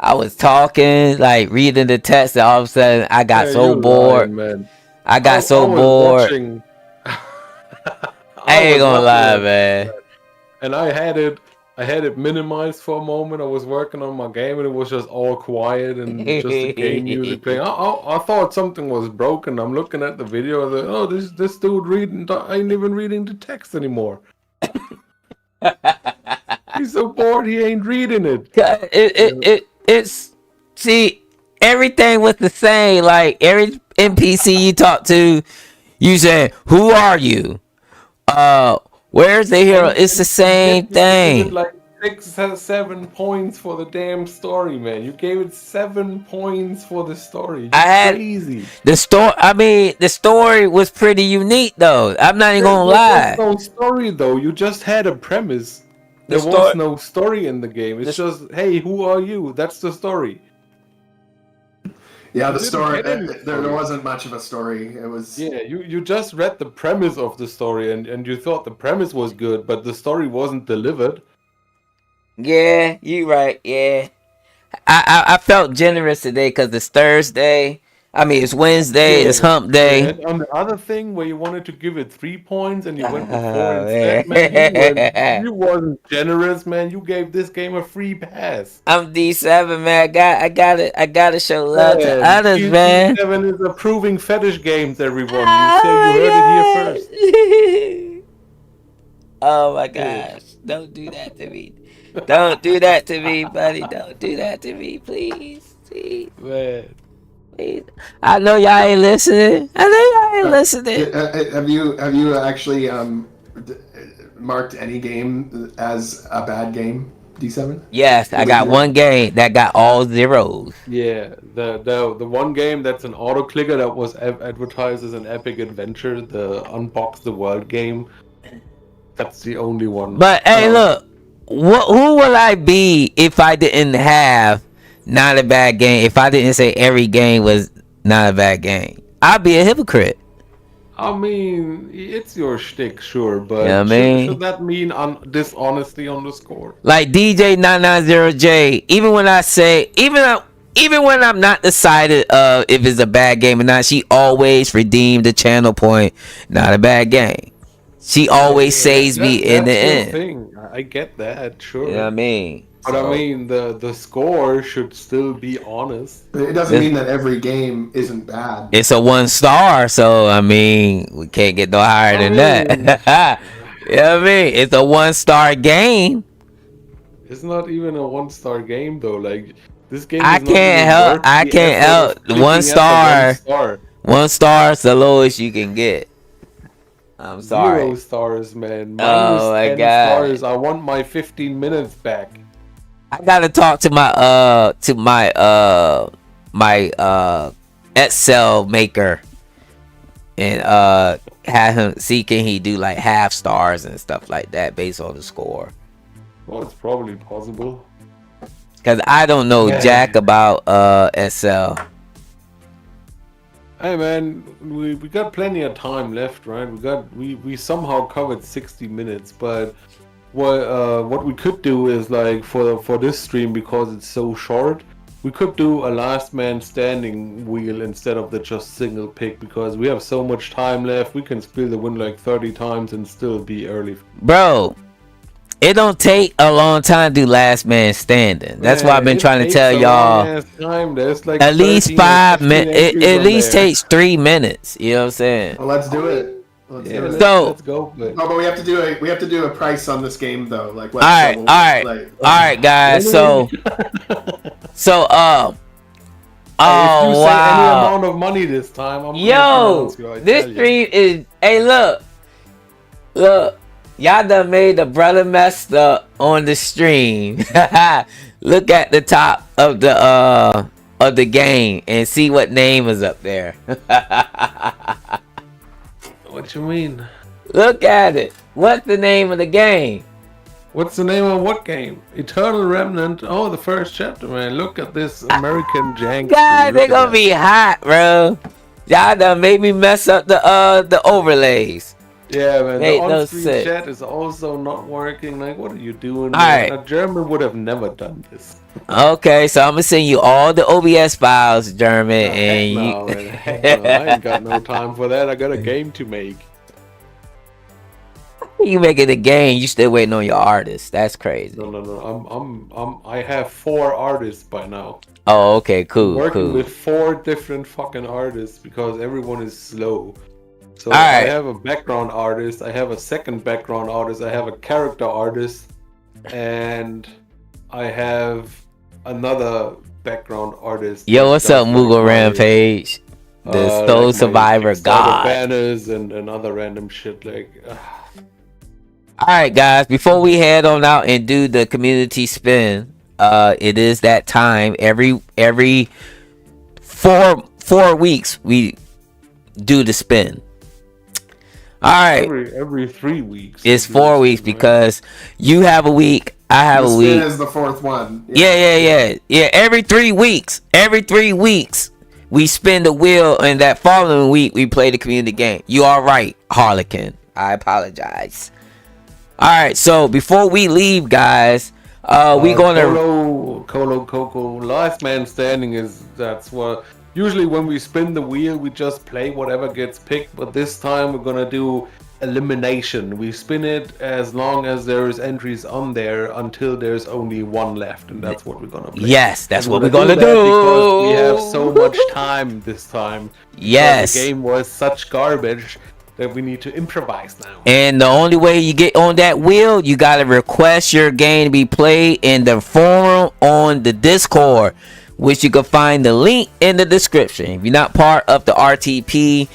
I was talking, like reading the text, and all of a sudden I got so bored.
Man.
I got so bored. I ain't gonna lie, man.
And I had it minimized for a moment. I was working on my game and it was just all quiet and just the game music playing. I thought something was broken. I'm looking at the video. Oh, this dude ain't even reading the text anymore. He's so bored. He ain't reading it.
It's see, everything was the same. Like every NPC you talk to, you say, "Who are you? Where's the hero?" It's the same thing.
Like 6-7 points for the damn story, man. You gave it 7 points for the story. Crazy.
The story. I mean, the story was pretty unique, though. I'm not even gonna lie.
There was no story, though. You just had a premise. There was no story in the game. It's just, hey, who are you? That's the story.
Yeah, the
didn't
story.
get any
There
story.
wasn't much of a story. It was.
Yeah, you just read the premise of the story and you thought the premise was good, but the story wasn't delivered.
Yeah, you right. Yeah, I felt generous today because it's Thursday. I mean, it's Wednesday. It's hump
Yeah,
day.
and on the other thing where you wanted to give it 3 points and you went with 4
Oh,
instead, man,
man.
you wasn't generous, man. You gave this game a free pass.
I'm D7, man. I gotta show love to
Man,
others, man.
D7 is approving fetish games, everyone.
Oh
You heard it here first.
my God. Oh my
Yeah.
gosh. Don't do that to me. Don't do that to me, buddy. Don't do that to me, please. Please.
Man.
Please. I know y'all ain't listening. I know y'all ain't listening.
Have you actually marked any game as a bad game? D7.
Yes, I got one game that got all zeros.
Yeah, the one game that's an auto clicker that was advertised as an epic adventure, the Unbox the World game. That's the only one.
But hey, look, who will I be if I didn't have not a bad game? If I didn't say every game was not a bad game, I'd be a hypocrite.
I mean, it's your shtick, sure, but
You know what I mean?
should that mean dishonesty on the score?
Like DJ 990J, even when I say, even when I'm not decided if it's a bad game or not, she always redeemed the channel point. Not a bad game. She always saves me in the end.
Thing. I get that, sure.
You know what I mean?
But I mean, the score should still be honest.
It doesn't mean that every game isn't bad.
It's a 1 star, so I mean, we can't get no higher than that. You know what I mean? It's a 1 star game.
It's not even a 1-star game though. Like this game.
I can't help. 1 star. 1 star is the lowest you can get. I'm sorry.
0 stars, man.
Oh my
10
God.
stars. I want my 15 minutes back.
I gotta talk to my Excel maker and have him see can he do like half stars and stuff like that based on the score.
Well, it's probably possible.
Cause I don't know jack about Excel.
Hey man, we got plenty of time left, right? We somehow covered 60 minutes, but what we could do is like for this stream, because it's so short, we could do a last man standing wheel instead of the just single pick, because we have so much time left. We can spill the win like 30 times and still be early.
Bro, it don't take a long time to do last man standing. That's why I've been trying to tell y'all.
Like
at least 5 minutes. It at least takes 3 minutes. You know what I'm saying?
Well, let's do it.
Let's go.
No, but we have to do a price on this game though. Like,
all right, guys. So,
oh
wow.
Say any amount of money this time.
This stream is. Hey, look. Y'all done made the brother messed up on the stream. Look at the top of the game and see what name is up there.
What you mean?
Look at it. What's the name of the game?
What's the name of what game? Eternal Remnant. Oh, the first chapter, man. Look at this American jank.
God, they gonna be hot, bro. Y'all done made me mess up the overlays.
Yeah, man.
Hey,
the on-screen chat is also not working. Like, what are you doing?
All right.
A German would have never done this.
Okay, so I'm gonna send you all the OBS files, German, and you.
I ain't got no time for that. I got a game to make.
You making the game? You still waiting on your artist? That's crazy.
No. I have 4 artists by now.
Oh, okay, cool.
Working with 4 different fucking artists because everyone is slow. So
right.
I have a background artist, I have a second background artist, I have a character artist, and I have another background artist.
Yo, what's up, Moogle Rampage? The Stone Survivor God.
Banners and other random shit like.
Alright, guys, before we head on out and do the community spin, it is that time. Every 4 weeks we do the spin. All right.
Every 3 weeks.
It's 4 weeks because you have a week, I have a week.
This is the 4th one.
Yeah. Every 3 weeks. we spin the wheel, and that following week we play the community game. You are right, Harlequin. I apologize. All right, so before we leave, guys, we gonna
Colo Coco. Last man standing that's what. Usually when we spin the wheel, we just play whatever gets picked. But this time we're gonna do elimination. We spin it as long as there's entries on there until there's only one left, and that's what we're gonna play.
Yes, that's what we're gonna do.
Because we have so much time this time.
Yes,
the game was such garbage that we need to improvise now.
And the only way you get on that wheel, you gotta request your game to be played in the forum on the Discord, which you can find the link in the description. If you're not part of the RTP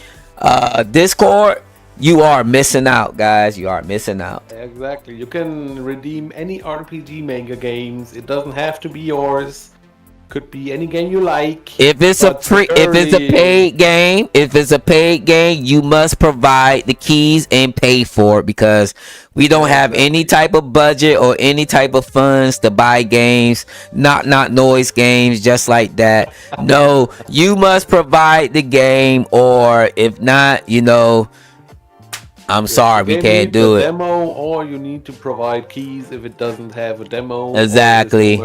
Discord, you are missing out, guys. You are missing out.
Exactly. You can redeem any RPG Maker games. It doesn't have to be yours. Could be any game you like.
If it's a paid game, you must provide the keys and pay for it, because we don't have any type of budget or any type of funds to buy games, not noise games, just like that. No, you must provide the game, or if not, I'm sorry, we can't do it.
Demo, or you need to provide keys if it doesn't have a demo.
Exactly.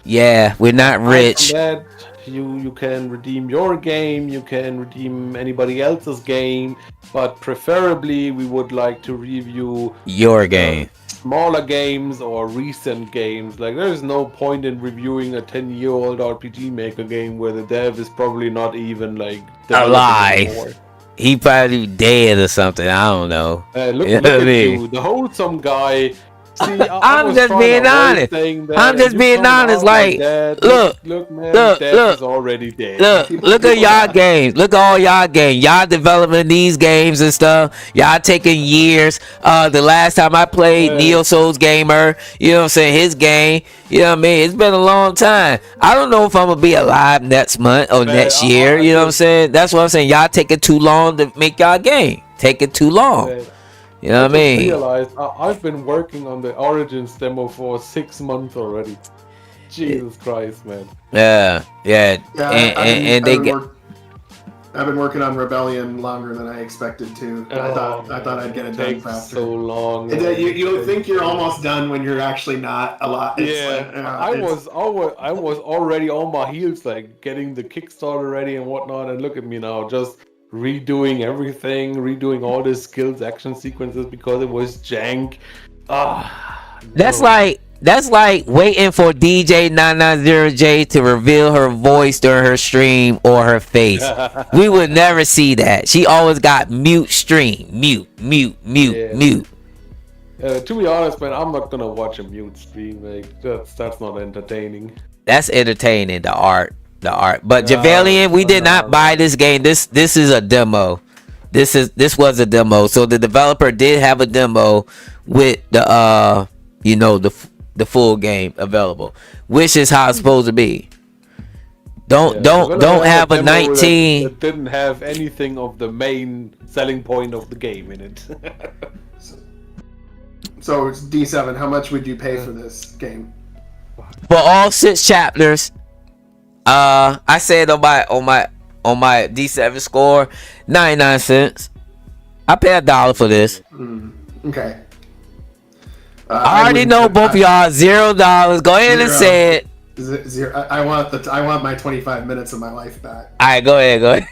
Yeah, we're not rich.
That, you can redeem your game, you can redeem anybody else's game, but preferably we would like to review
your game.
Smaller games or recent games. Like, there's no point in reviewing a 10-year-old RPG Maker game where the dev is probably not even
alive.
Anymore.
He probably dead or something. I don't know.
Look at you, the wholesome guy. See,
I'm just being honest. I'm just being honest. Like, look, man, Dad is already dead. Look at y'all games. Look at all y'all games. Y'all developing these games and stuff. Y'all taking years. The last time I played Neo Souls Gamer, you know what I'm saying, his game, you know what I mean, it's been a long time. I don't know if I'm gonna be alive next month or next year. You know what I'm saying? That's what I'm saying. Y'all taking too long to make y'all game. Taking too long. You know what I mean?
Realized I've been working on the Origins demo for 6 months already. Jesus Christ, man.
Yeah.
I've been working on Rebellion longer than I expected to. I thought I'd get it done faster.
So long.
You think you're almost done when you're actually not a lot.
I was already on my heels, like getting the Kickstarter ready and whatnot, and look at me now, just redoing everything, redoing all the skills action sequences because it was jank.
That's like waiting for DJ 990J to reveal her voice during her stream or her face. We would never see that. She always got mute stream, mute. To
be honest, man, I'm not gonna watch a mute stream. Like, that's not entertaining.
That's entertaining. The art. But Javalian, we did not buy this game. This is a demo. This was a demo. So the developer did have a demo with the the full game available, which is how it's supposed to be. Don't have a 19.
That didn't have anything of the main selling point of the game in it.
So it's D7. How much would you pay for this game?
For all 6 chapters. I said on my D7 score, 99 cents. I pay $1 for this.
Okay.
I already know both of y'all $0. Go ahead and say it.
Zero. I want my 25 minutes of my life back.
All right, go ahead.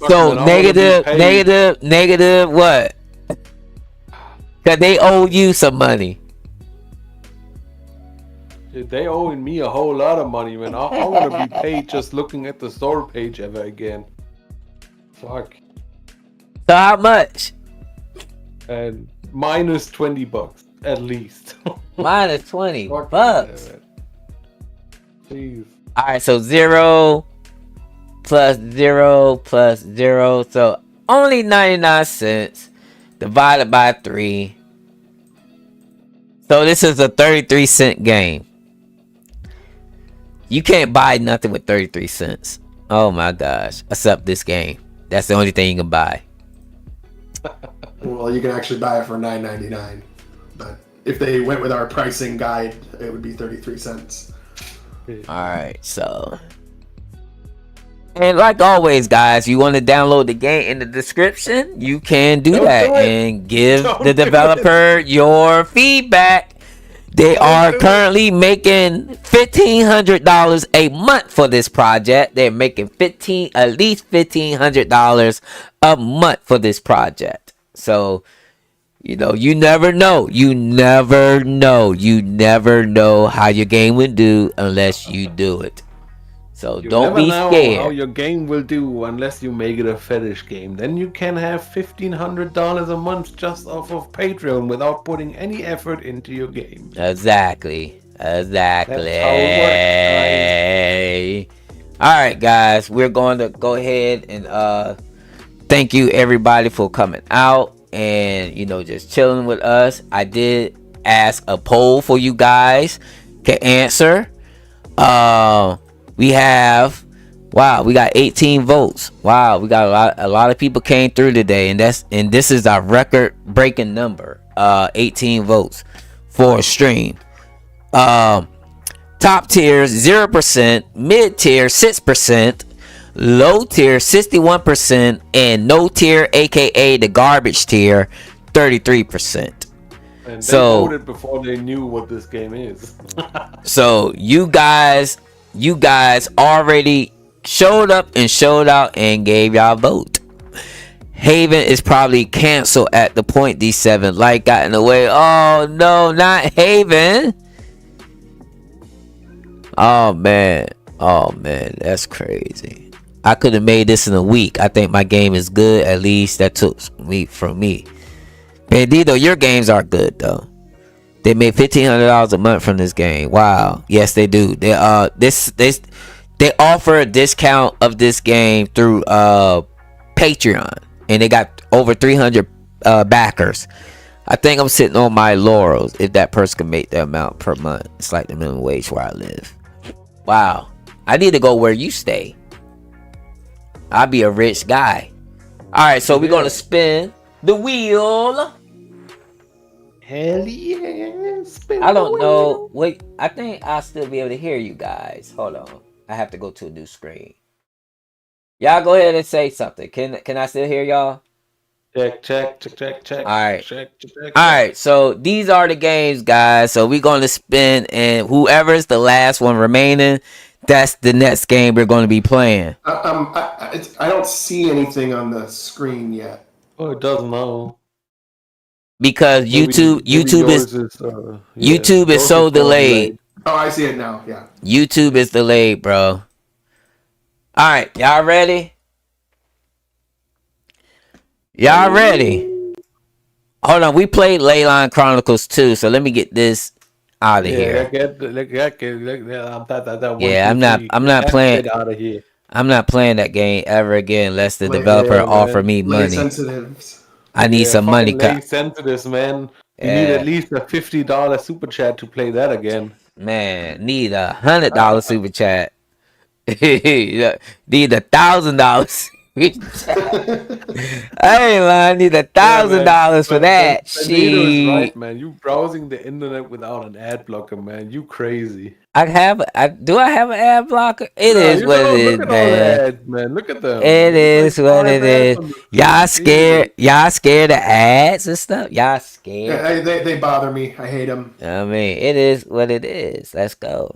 So negative what? Cause they owe you some money.
They owing me a whole lot of money, man. I want to be paid just looking at the store page ever again. Fuck.
So how much?
And minus $20 at least.
Minus $20.
Jeez.
All right, so 0 plus 0 plus 0, so only 99 cents divided by 3. So this is a 33-cent game. You can't buy nothing with 33 cents. Oh my gosh. Except this game. That's the only thing you can buy.
Well, you can actually buy it for $9.99. But if they went with our pricing guide, it would be 33 cents.
Alright, so. And like always, guys, you want to download the game in the description, you can do that and give the developer your feedback. They are currently making $1,500 a month for this project. They're making at least $1,500 a month for this project. So, you know, you never know. You never know. You never know how your game will do unless you do it. So
You
don't
never
be
know
scared.
how your game will do unless you make it a fetish game. Then you can have $1,500 a month just off of Patreon without putting any effort into your game.
Exactly.
That's how it works, guys.
All right, guys, we're going to go ahead and thank you everybody for coming out and, you know, just chilling with us. I did ask a poll for you guys to answer. We got 18 votes. Wow, we got a lot of people came through today, and this is our record breaking number. 18 votes for a stream. Top tiers 0%, mid tier 6%, low tier 61%, and no tier, aka the garbage tier, 33%.
And they voted before they knew what this game is.
So you guys already showed up and showed out and gave y'all vote. Haven is probably canceled at the point. D7 light got in the way. Oh no, not Haven. Oh man, that's crazy. I could have made this in a week. I think my game is good. At least that took from me. Bandito, your games are good though. They made $1,500 a month from this game. Wow. Yes, they do. They offer a discount of this game through Patreon, and they got over 300 backers. I think I'm sitting on my laurels if that person can make that amount per month. It's like the minimum wage where I live. Wow. I need to go where you stay. I'll be a rich guy. All right, so we're gonna spin the wheel.
Hell yeah!
I don't know. Wait, I think I'll still be able to hear you guys. Hold on. I have to go to a new screen. Y'all go ahead and say something. Can I still hear y'all?
Check.
All right.
Check.
All right. So these are the games, guys. So we're going to spin, and whoever's the last one remaining, that's the next game we're going to be playing.
I don't see anything on the screen yet.
Oh, it doesn't know.
Because YouTube is so delayed.
Oh, I see it now. Yeah.
YouTube is delayed, bro. All right, y'all ready? Y'all ready? Hold on, we played Leyline Chronicles 2, so let me get this out of here. Yeah, I'm not playing
out of here.
I'm not playing that game ever again unless the developer offer me money. I need some money.
Sensitives, man. You need at least a $50 super chat to play that again.
Man, need $100 super chat. Need $1,000 super chat. I ain't lying. Need $1,000 for that.
Shit, right, man. You browsing the internet without an ad blocker, man. You crazy.
Do I have an ad blocker? It is what it is, man.
Look at them.
It is what it is. Y'all scared of ads and stuff? Y'all scared?
Yeah, they bother me. I hate them.
I mean, it is what it is. Let's go.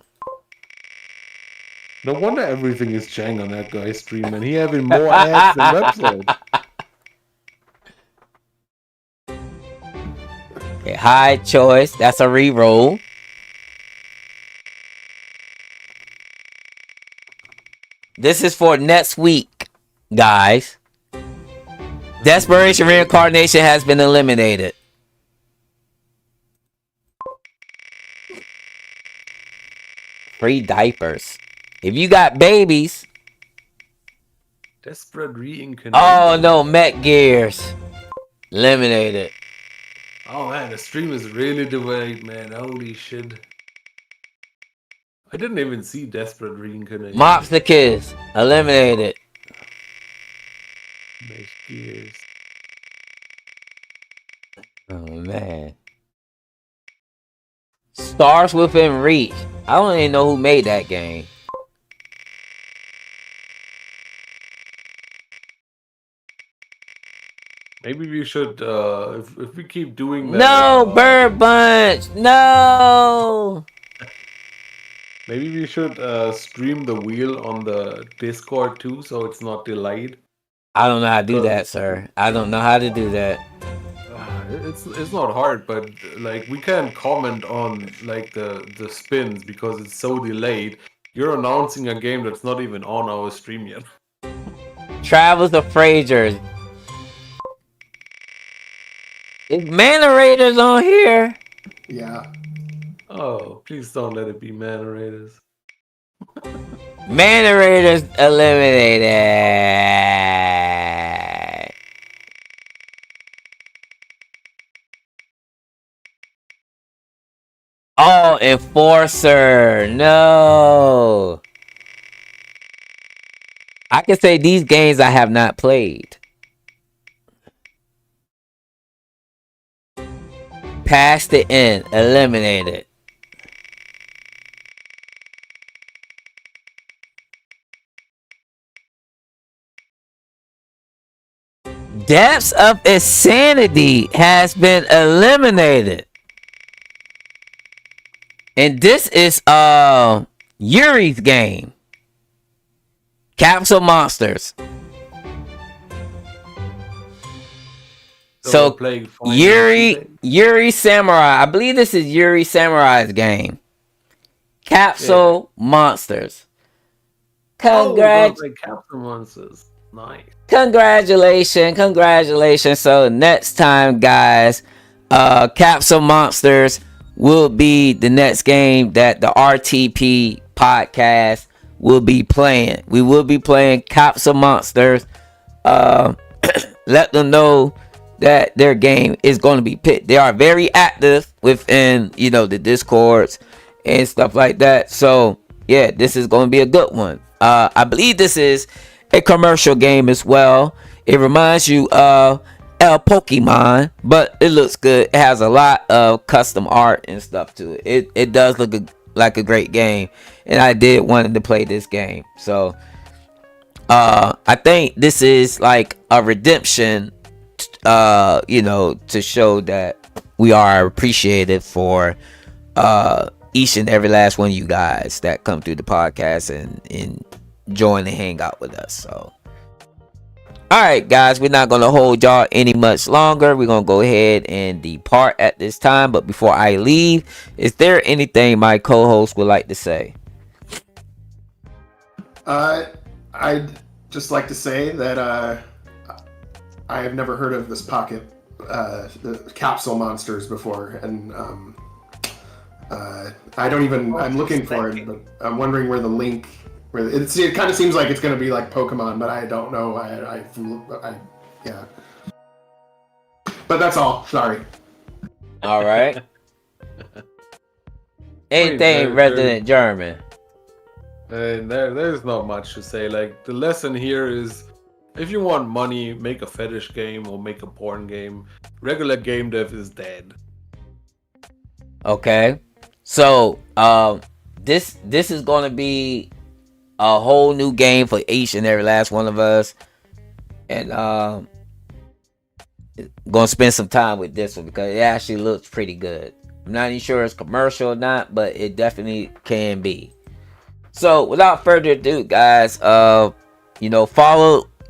No wonder everything is Chang on that guy's stream, and he having more ads than websites.
Okay, high choice. That's a re-roll. This is for next week, guys. Desperation Reincarnation has been eliminated. Free diapers. If you got babies.
Desperate Reincarnation.
Oh no, Met Gears. Eliminated.
Oh man, the stream is really delayed, man. Holy shit. I didn't even see Desperate Reincarnation.
Mops the Kids. Eliminated.
Met Gears.
Oh man. Stars Within Reach. I don't even know who made that game.
Maybe we should, if we keep doing that.
No, Bird Bunch. No.
Maybe we should stream the wheel on the Discord too, so it's not delayed.
I don't know how to do that, sir. I don't know how to do that.
It's not hard, but like we can't comment on like the spins because it's so delayed. You're announcing a game that's not even on our stream yet.
Travels of Fraser. Is Mana Raiders on here?
Yeah.
Oh, please don't let it be Mana Raiders.
Mana Raiders eliminated. Oh, Enforcer. No. I can say these games I have not played. Past the end. Eliminated. Depths of Insanity has been eliminated. And this is Yuri's game. Capsule Monsters. So Yuri Samurai. I believe this is Yuri Samurai's game. Capsule Monsters.
Capsule Monsters. Nice.
Congratulations. So next time, guys, Capsule Monsters will be the next game that the RTP podcast will be playing. We will be playing Capsule Monsters. Let them know that their game is going to be picked. They are very active within, the Discords and stuff like that. So yeah, this is going to be a good one. I believe this is a commercial game as well. It reminds you of Pokemon, but it looks good. It has a lot of custom art and stuff to it. It does look like a great game, and I did wanted to play this game. So I think this is like a redemption, to show that we are appreciated for each and every last one of you guys that come through the podcast and join and hang out with us. So alright guys, we're not going to hold y'all any much longer. We're going to go ahead and depart at this time. But before I leave, is there anything my co-host would like to say?
I'd just like to say that I have never heard of this pocket, the Capsule Monsters before, and I don't even. I'm looking for it, but I'm wondering where the link. It kind of seems like it's going to be like Pokemon, but I don't know. Yeah. But that's all. Sorry.
All right. Anything resident German.
There's not much to say. Like, the lesson here is, if you want money, make a fetish game or make a porn game. Regular game dev is dead.
Okay. So, this is going to be a whole new game for each and every last one of us, and gonna spend some time with this one because it actually looks pretty good. I'm not even sure it's commercial or not, but it definitely can be. So without further ado, guys, follow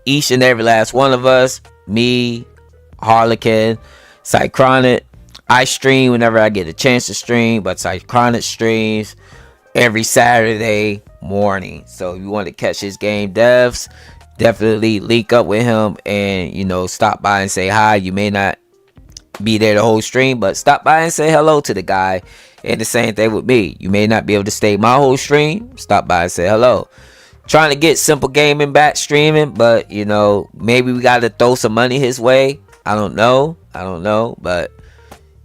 each and every last one of us. Me, Harlequin, Cychronic. I stream whenever I get a chance to stream, but Cychronic streams every Saturday morning. So if you want to catch his game devs, definitely link up with him and stop by and say hi. You may not be there the whole stream, but stop by and say hello to the guy. And the same thing with me. You may not be able to stay my whole stream. Stop by and say hello. Trying to get Simple Gaming back streaming, but maybe we got to throw some money his way. I don't know, but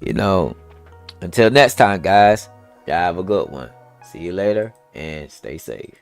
until next time, guys, y'all have a good one. See you later and stay safe.